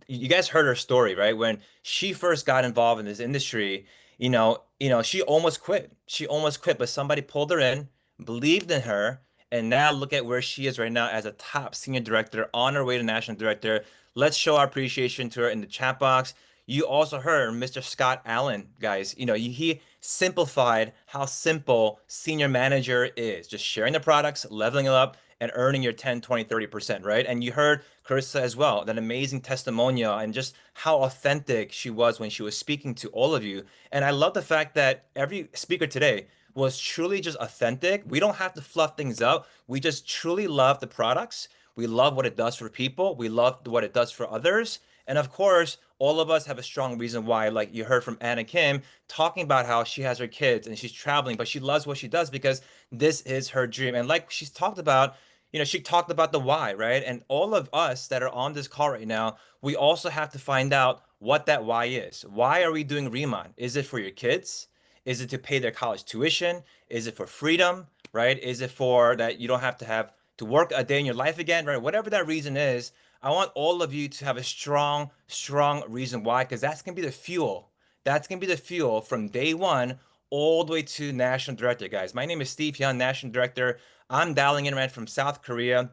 you guys heard her story, right? When she first got involved in this industry, she almost quit. She almost quit, but somebody pulled her in, believed in her, and now look at where she is right now as a top senior director on her way to national director. Let's show our appreciation to her in the chat box. You also heard Mr. Scott Allen, guys. He simplified how simple senior manager is. Just sharing the products, leveling it up, and earning your 10, 20, 30%, right? And you heard Carissa as well, that amazing testimonial and just how authentic she was when she was speaking to all of you. And I love the fact that every speaker today was truly just authentic. We don't have to fluff things up. We just truly love the products. We love what it does for people. We love what it does for others. And of course, all of us have a strong reason why, like you heard from Anna Kim talking about how she has her kids and she's traveling, but she loves what she does because this is her dream. And like she's talked about, she talked about the why, right? And all of us that are on this call right now, we also have to find out what that why is. Why are we doing Riemann? Is it for your kids? Is it to pay their college tuition? Is it for freedom, right? Is it for that you don't have to work a day in your life again, right? Whatever that reason is, I want all of you to have a strong, strong reason why, because that's going to be the fuel. That's going to be the fuel from day one all the way to national director, guys. My name is Steve Hyun, national director. I'm dialing in right from South Korea.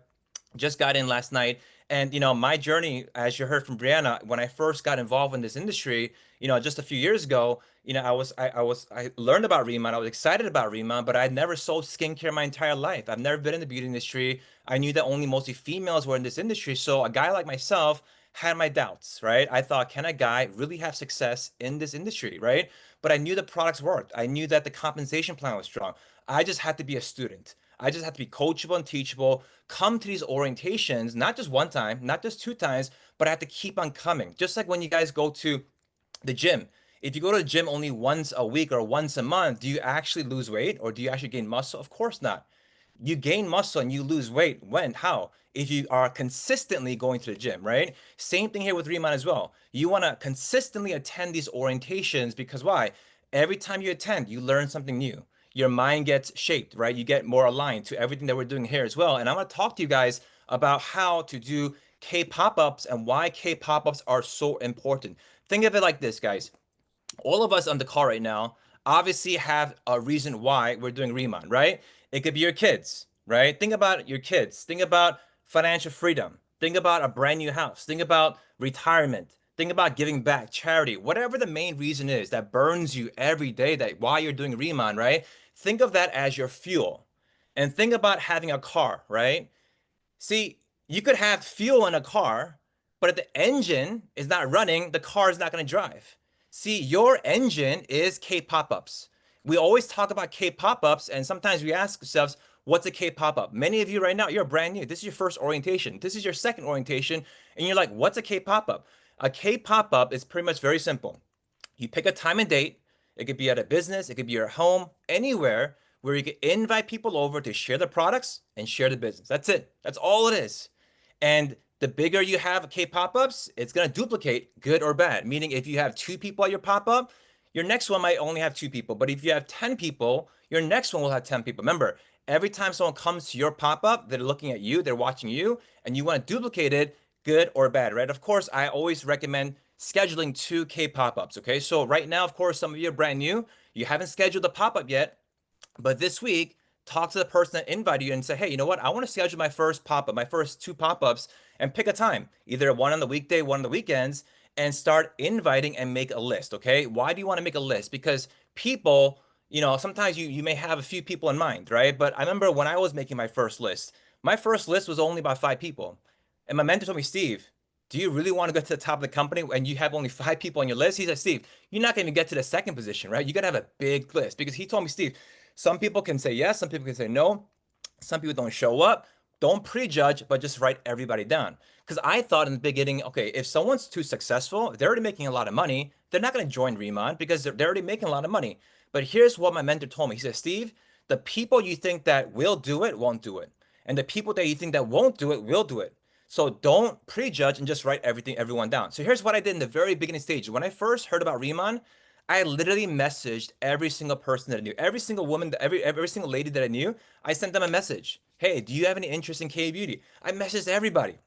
Just got in last night. And, my journey, as you heard from Brianna, when I first got involved in this industry, just a few years ago, I learned about Riemann. I was excited about Riemann, but I'd never sold skincare my entire life. I've never been in the beauty industry. I knew that only mostly females were in this industry. So a guy like myself had my doubts, right? I thought, can a guy really have success in this industry, right? But I knew the products worked. I knew that the compensation plan was strong. I just had to be a student. I just had to be coachable and teachable, come to these orientations, not just one time, not just 2 times, but I had to keep on coming. Just like when you guys go to the gym. If you go to the gym only once a week or once a month, do you actually lose weight or do you actually gain muscle? Of course not. You gain muscle and you lose weight. When? How? If you are consistently going to the gym, right? Same thing here with Riemann as well. You want to consistently attend these orientations because why? Every time you attend, you learn something new. Your mind gets shaped, right? You get more aligned to everything that we're doing here as well. And I'm going to talk to you guys about how to do K pop-ups and why K pop-ups are so important. Think of it like this, guys. All of us on the call right now obviously have a reason why we're doing Riemann, right? It could be your kids, right? Think about your kids. Think about financial freedom. Think about a brand new house. Think about retirement. Think about giving back, charity, whatever the main reason is that burns you every day, that why you're doing Riemann, right? Think of that as your fuel. And think about having a car, right? See, you could have fuel in a car, but if the engine is not running, the car is not going to drive. See, your engine is K pop-ups. We always talk about K pop-ups, and sometimes we ask ourselves, what's a K pop-up? Many of you right now, you're brand new. This is your first orientation. This is your second orientation, and you're like, what's a K pop-up? A K pop-up is pretty much very simple. You pick a time and date. It could be at a business. It could be your home, anywhere where you can invite people over to share the products and share the business. That's it. That's all it is. And The bigger you have K pop-ups, it's going to duplicate, good or bad. Meaning if you have 2 people at your pop-up, your next one might only have 2 people. But if you have 10 people, your next one will have 10 people. Remember, every time someone comes to your pop-up, they're looking at you, they're watching you, and you want to duplicate it, good or bad, right? Of course, I always recommend scheduling 2 K pop-ups, okay? So right now, of course, some of you are brand new. You haven't scheduled the pop-up yet, but this week, talk to the person that invited you and say, hey, you know what? I want to schedule my first pop-up, my first 2 pop-ups, and pick a time, either one on the weekday, one on the weekends, and start inviting and make a list, okay? Why do you want to make a list? Because people, sometimes you may have a few people in mind, right? But I remember when I was making my first list was only about 5 people. And my mentor told me, Steve, do you really want to get to the top of the company when you have only 5 people on your list? He said, Steve, you're not going to get to the second position, right? You got to have a big list. Because he told me, Steve, some people can say yes, some people can say no. Some people don't show up. Don't prejudge, but just write everybody down. Because I thought in the beginning, okay, if someone's too successful, they're already making a lot of money, they're not going to join Remon because they're already making a lot of money. But here's what my mentor told me. He said, Steve, the people you think that will do it won't do it. And the people that you think that won't do it will do it. So don't prejudge and just write everyone down. So here's what I did in the very beginning stage. When I first heard about Remon, I literally messaged every single person that I knew, every single woman, every single lady that I knew. I sent them a message. Hey, do you have any interest in K-beauty? I messaged everybody.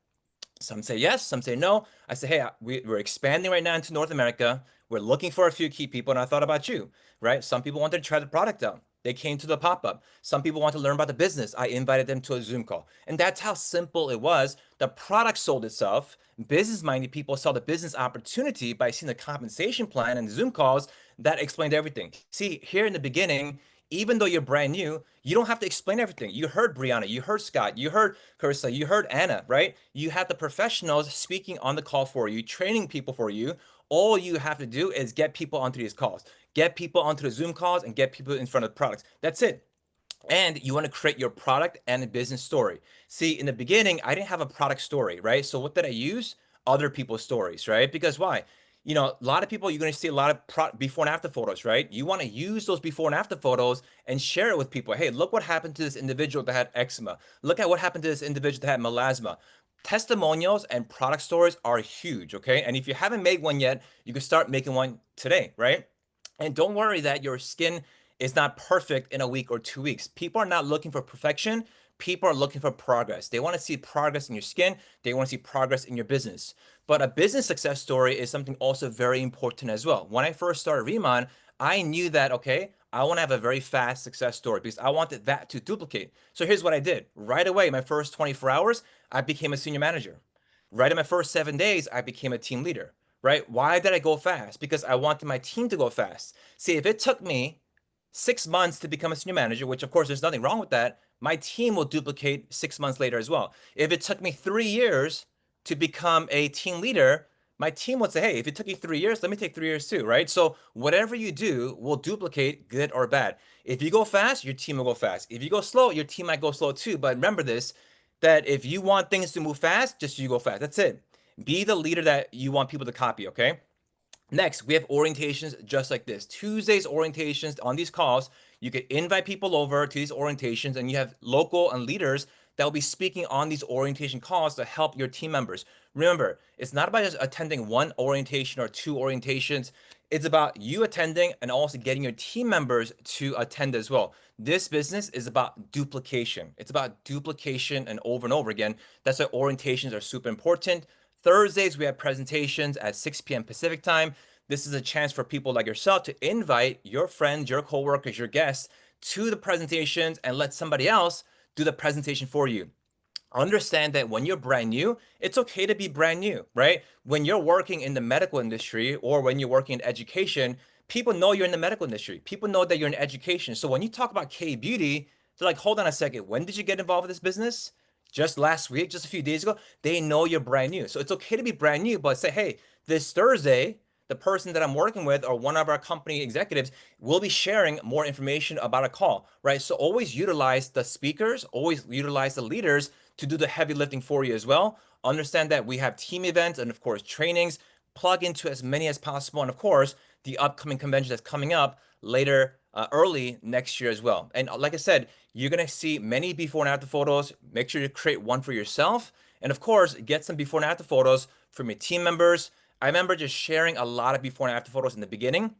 Some say yes, some say no. I say, hey, we're expanding right now into North America. We're looking for a few key people, and I thought about you, right? Some people wanted to try the product out. They came to the pop-up. Some people want to learn about the business. I invited them to a Zoom call. And that's how simple it was. The product sold itself. Business-minded people saw the business opportunity by seeing the compensation plan and Zoom calls that explained everything. See, here in the beginning, even though you're brand new, you don't have to explain everything. You heard Brianna, you heard Scott, you heard Carissa, you heard Anna, right? You have the professionals speaking on the call for you, training people for you. All you have to do is get people onto these calls, get people onto the Zoom calls, and get people in front of the products. That's it. And you want to create your product and a business story. See, in the beginning, I didn't have a product story, right? So what did I use? Other people's stories, right? Because why? A lot of people, you're going to see a lot of before and after photos, right? You want to use those before and after photos and share it with people. Hey, look what happened to this individual that had eczema. Look at what happened to this individual that had melasma. Testimonials and product stories are huge, okay? And if you haven't made one yet, you can start making one today, right? And don't worry that your skin is not perfect in a week or 2 weeks. People are not looking for perfection. People are looking for progress. They want to see progress in your skin. They want to see progress in your business. But a business success story is something also very important as well. When I first started Remon, I knew that, okay, I want to have a very fast success story because I wanted that to duplicate. So here's what I did. Right away, my first 24 hours, I became a senior manager. Right in my first 7 days, I became a team leader, right? Why did I go fast? Because I wanted my team to go fast. See, if it took me 6 months to become a senior manager, which of course there's nothing wrong with that, my team will duplicate 6 months later as well. If it took me 3 years to become a team leader, my team would say, hey, if it took you 3 years, let me take 3 years too, right? So whatever you do will duplicate, good or bad. If you go fast, your team will go fast. If you go slow, your team might go slow too. But remember this, that if you want things to move fast, just you go fast. That's it. Be the leader that you want people to copy, okay? Next, we have orientations just like this. Tuesdays orientations on these calls. You can invite people over to these orientations, and you have local and leaders that will be speaking on these orientation calls to help your team members. Remember, it's not about just attending one orientation or 2 orientations. It's about you attending and also getting your team members to attend as well. This business is about duplication. It's about duplication and over again. That's why orientations are super important. Thursdays, we have presentations at 6 p.m. Pacific time. This is a chance for people like yourself to invite your friends, your coworkers, your guests to the presentations and let somebody else do the presentation for you. Understand that when you're brand new, it's okay to be brand new, right? When you're working in the medical industry or when you're working in education, people know you're in the medical industry. People know that you're in education. So when you talk about K-beauty, they're like, hold on a second. When did you get involved with this business? Just last week, just a few days ago. They know you're brand new. So it's okay to be brand new, but say, hey, this Thursday, the person that I'm working with or one of our company executives will be sharing more information about a call, right? So always utilize the speakers, always utilize the leaders to do the heavy lifting for you as well. Understand that we have team events and of course trainings. Plug into as many as possible. And of course, the upcoming convention that's coming up later, early next year as well. And like I said, you're going to see many before and after photos. Make sure you create one for yourself And of course, get some before and after photos from your team members. I remember just sharing a lot of before and after photos in the beginning.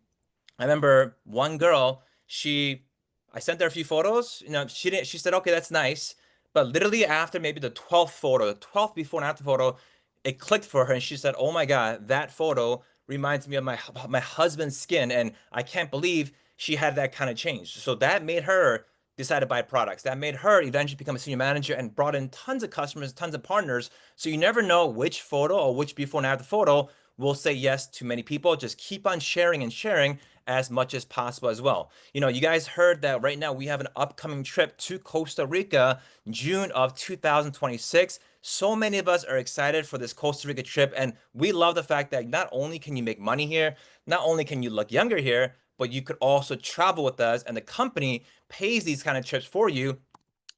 I remember one girl, I sent her a few photos, she said, okay, that's nice. But literally after maybe the 12th photo, the 12th before and after photo, it clicked for her and she said, oh my God, that photo reminds me of my husband's skin. And I can't believe she had that kind of change. So that made her decide to buy products. That made her eventually become a senior manager and brought in tons of customers, tons of partners. So you never know which photo or which before and after photo will say yes to many people. Just keep on sharing and sharing as much as possible as well. You guys heard that right now we have an upcoming trip to Costa Rica, June of 2026. So many of us are excited for this Costa Rica trip, and we love the fact that not only can you make money here, not only can you look younger here, but you could also travel with us, and the company pays these kind of trips for you.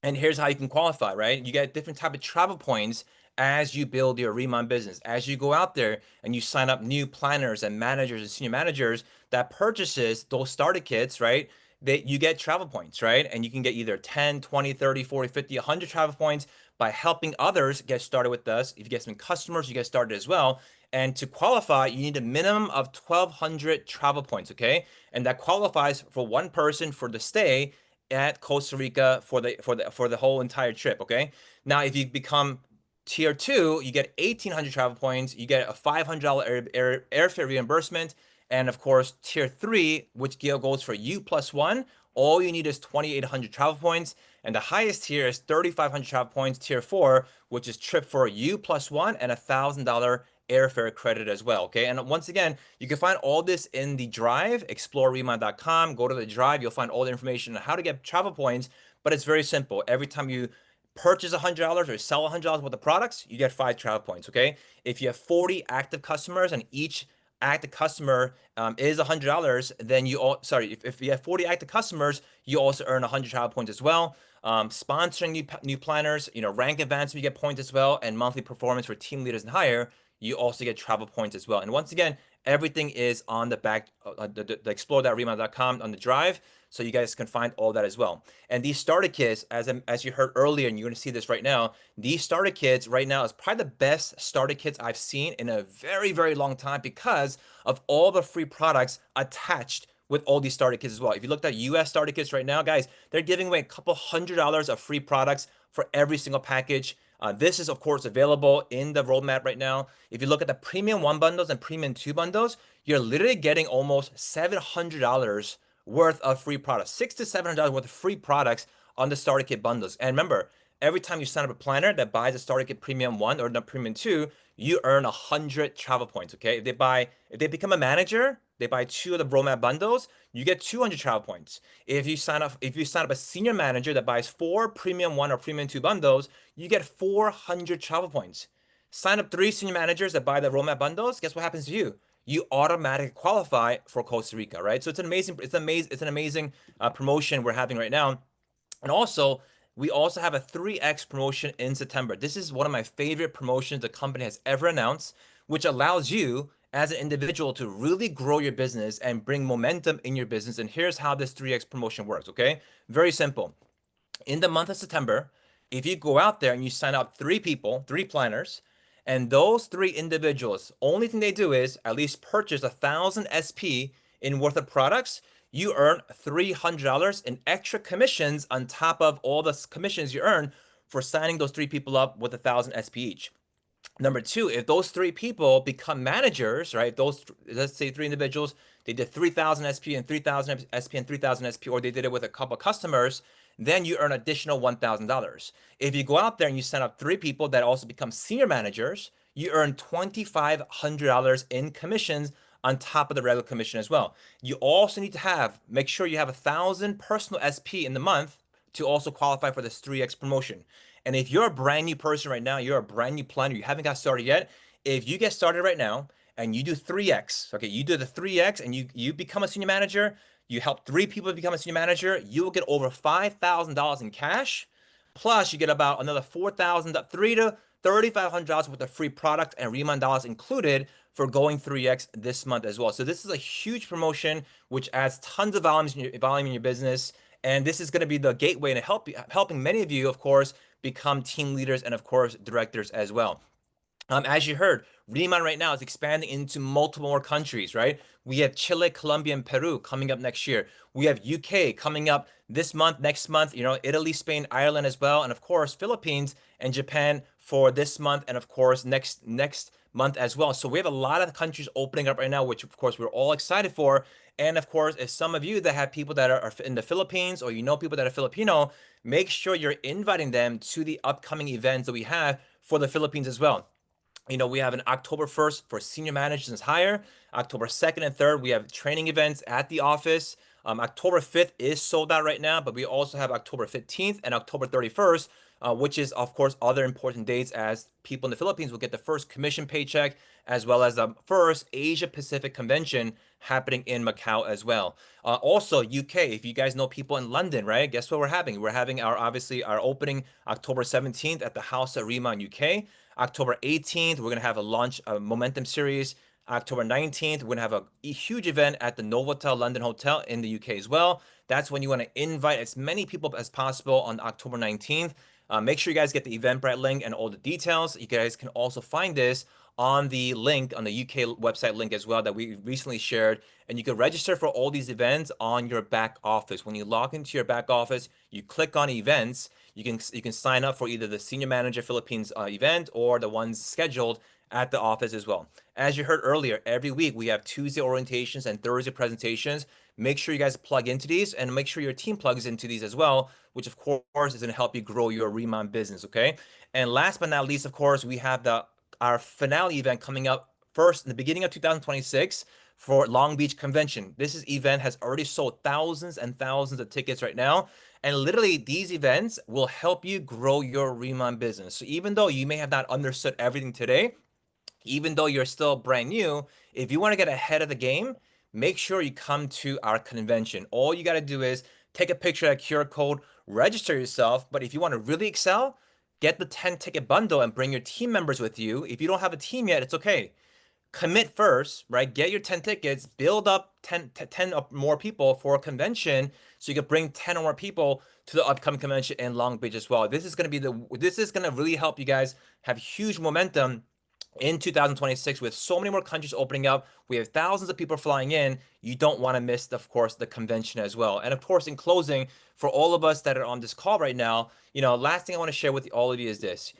And here's how you can qualify, right? You get different type of travel points as you build your Remon business. As you go out there and you sign up new planners and managers and senior managers that purchases those starter kits, right? You get travel points, right? And you can get either 10, 20, 30, 40, 50, 100 travel points by helping others get started with us. If you get some customers, you get started as well. And to qualify, you need a minimum of 1,200 travel points, okay? And that qualifies for one person for the stay at Costa Rica for the whole entire trip, okay? Now, if you become tier 2, you get 1,800 travel points, you get a $500 airfare reimbursement, and of course, tier 3, which goes for you plus 1, all you need is 2,800 travel points, and the highest tier is 3,500 travel points, tier 4, which is trip for you plus 1 and $1,000 airfare credit as well, okay? And once again, you can find all this in the drive, exploreremon.com. Go to the drive, you'll find all the information on how to get travel points, but it's very simple. Every time you purchase $100 or sell $100 worth of products, you get 5 travel points, okay? If you have 40 active customers and each active customer is $100, then if you have 40 active customers, you also earn 100 travel points as well. Sponsoring new planners, rank advancement, you get points as well, and monthly performance for team leaders and higher, you also get travel points as well. And once again, everything is on the back, the explore.remon.com on the drive, so you guys can find all that as well. And these starter kits, as you heard earlier, and you're going to see this right now, these starter kits right now is probably the best starter kits I've seen in a very, very long time because of all the free products attached with all these starter kits as well. If you looked at US starter kits right now, guys, they're giving away a couple $100 of free products for every single package. This is, of course, available in the roadmap right now. If you look at the Premium 1 bundles and Premium 2 bundles, you're literally getting almost $700 worth of free products, $600 to $700 worth of free products on the starter kit bundles. And remember, every time you sign up a planner that buys a starter kit Premium 1 or the Premium 2, you earn 100 travel points, okay? If they become a manager, they buy 2 of the roadmap bundles, you get 200 travel points. If you sign up a senior manager that buys 4 Premium 1 or Premium 2 bundles, you get 400 travel points. Sign up 3 senior managers that buy the roadmap bundles, guess what happens to you? You automatically qualify for Costa Rica, right? So it's an amazing promotion we're having right now. And also, we also have a 3x promotion in September. This is one of my favorite promotions the company has ever announced, which allows you as an individual to really grow your business and bring momentum in your business. And here's how this 3x promotion works, okay? Very simple. In the month of September, if you go out there and you sign up 3 people, 3 planners, and those 3 individuals, only thing they do is at least purchase 1,000 SP in worth of products, you earn $300 in extra commissions on top of all the commissions you earn for signing those 3 people up with 1,000 SP each. Number 2, if those 3 people become managers, right? Let's say 3 individuals, they did 3,000 SP and 3,000 SP and 3,000 SP, or they did it with a couple customers, then you earn additional $1,000. If you go out there and you sign up 3 people that also become senior managers, you earn $2,500 in commissions on top of the regular commission as well. You also need to make sure you have 1,000 personal SP in the month to also qualify for this 3x promotion. And if you're a brand new person right now, you're a brand new planner, you haven't got started yet, if you get started right now and you do 3x, okay, you do the 3x and you become a senior manager, you help 3 people become a senior manager, you will get over $5,000 in cash, plus you get about another $3,000 to $3,500 worth of free product and Remon dollars included for going 3x this month as well. So this is a huge promotion which adds tons of volume in your business. And this is going to be the gateway to helping many of you, of course, become team leaders and, of course, directors as well. As you heard, Riemann right now is expanding into multiple more countries, right? We have Chile, Colombia, and Peru coming up next year. We have UK coming up this month, next month, Italy, Spain, Ireland as well. And of course, Philippines and Japan for this month. And of course, next month as well. So we have a lot of countries opening up right now, which of course we're all excited for. And of course, if some of you that have people that are in the Philippines, or people that are Filipino, make sure you're inviting them to the upcoming events that we have for the Philippines as well. We have an October 1st for senior managers and higher. October 2nd and 3rd, we have training events at the office. October 5th is sold out right now, but we also have October 15th and October 31st, which is, of course, other important dates, as people in the Philippines will get the first commission paycheck, as well as the first Asia Pacific convention happening in Macau as well. Also, UK, if you guys know people in London, right? Guess what we're having? We're having our opening October 17th at the House at Riemann UK. October 18th, we're going to have a launch Momentum series. October 19th, we're going to have a huge event at the Novotel London Hotel in the UK as well. That's when you want to invite as many people as possible on October 19th. Make sure you guys get the Eventbrite link and all the details. You guys can also find this on the link, on the UK website link as well, that we recently shared. And you can register for all these events on your back office. When you log into your back office, you click on events. You can sign up for either the Senior Manager Philippines event or the ones scheduled at the office as well. As you heard earlier, every week we have Tuesday orientations and Thursday presentations. Make sure you guys plug into these, and make sure your team plugs into these as well, which of course is going to help you grow your Riemann business, okay? And last but not least, of course, we have our finale event coming up first in the beginning of 2026 for Long Beach Convention. This event has already sold thousands and thousands of tickets right now. And literally, these events will help you grow your Riemann business. So even though you may have not understood everything today, even though you're still brand new, if you want to get ahead of the game, make sure you come to our convention. All you got to do is take a picture of that QR code, register yourself. But if you want to really excel, get the 10-ticket bundle and bring your team members with you. If you don't have a team yet, it's okay. Commit first, right? Get your 10 tickets, build up 10 or more people for a convention, so you can bring 10 or more people to the upcoming convention in Long Beach as well. This is going to really help you guys have huge momentum in 2026, with so many more countries opening up. We have thousands of people flying in. You don't want to miss, of course, the convention as well. And of course, in closing, for all of us that are on this call right now, last thing I want to share with all of you is this.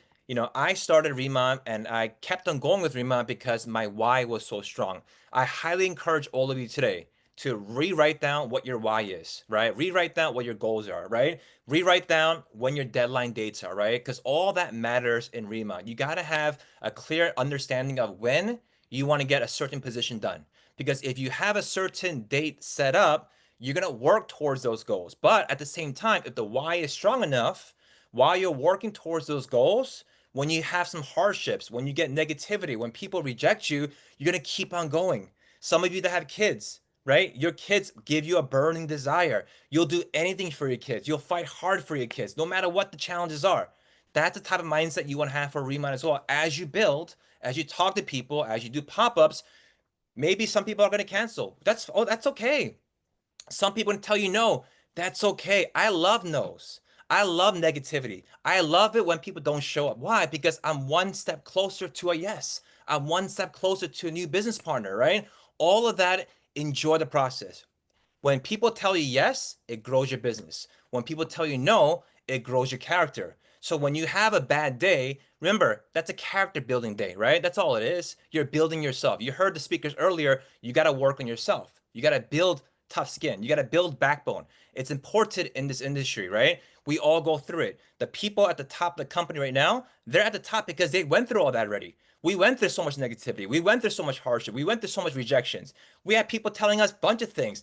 I started Riemann and I kept on going with Riemann because my why was so strong. I highly encourage all of you today to rewrite down what your why is, right? Rewrite down what your goals are, right? Rewrite down when your deadline dates are, right? Because all that matters in Riemann. You got to have a clear understanding of when you want to get a certain position done. Because if you have a certain date set up, you're going to work towards those goals. But at the same time, if the why is strong enough, while you're working towards those goals, when you have some hardships, when you get negativity, when people reject you, you're going to keep on going. Some of you that have kids, right? Your kids give you a burning desire. You'll do anything for your kids. You'll fight hard for your kids, no matter what the challenges are. That's the type of mindset you want to have for Riemann as well. As you build, as you talk to people, as you do pop-ups, maybe some people are going to cancel. That's okay. Some people will tell you no. That's okay. I love no's. I love negativity. I love it when people don't show up. Why? Because I'm one step closer to a yes. I'm one step closer to a new business partner, right? All of that, enjoy the process. When people tell you yes, it grows your business. When people tell you no, it grows your character. So when you have a bad day, remember, that's a character building day, right? That's all it is. You're building yourself. You heard the speakers earlier. You got to work on yourself. You got to build tough skin. You got to build backbone. It's important in this industry, right? We all go through it. The people at the top of the company right now, they're at the top because they went through all that already. We went through so much negativity. We went through so much hardship. We went through so much rejections. We had people telling us a bunch of things.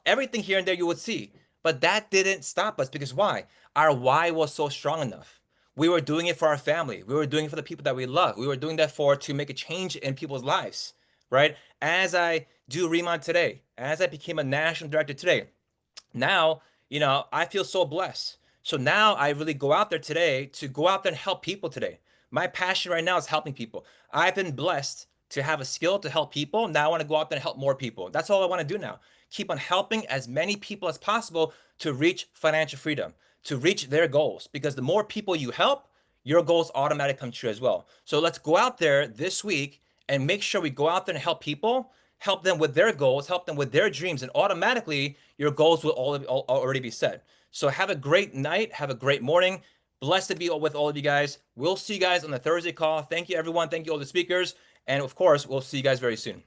Everything here and there you would see. But that didn't stop us, because why? Our why was so strong enough. We were doing it for our family. We were doing it for the people that we love. We were doing that to make a change in people's lives, right? As I do Riemann today, as I became a national director today, now, I feel so blessed. So now I really go out there today to go out there and help people today. My passion right now is helping people. I've been blessed to have a skill to help people. Now I want to go out there and help more people. That's all I want to do now. keep on helping as many people as possible to reach financial freedom, to reach their goals. Because the more people you help, your goals automatically come true as well. So let's go out there this week and make sure we go out there and help people, help them with their goals, help them with their dreams, and automatically your goals will already be set. So have a great night, have a great morning. Blessed to be with all of you guys. We'll see you guys on the Thursday call. Thank you, everyone. Thank you, all the speakers. And of course, we'll see you guys very soon.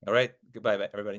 All right. Goodbye, everybody.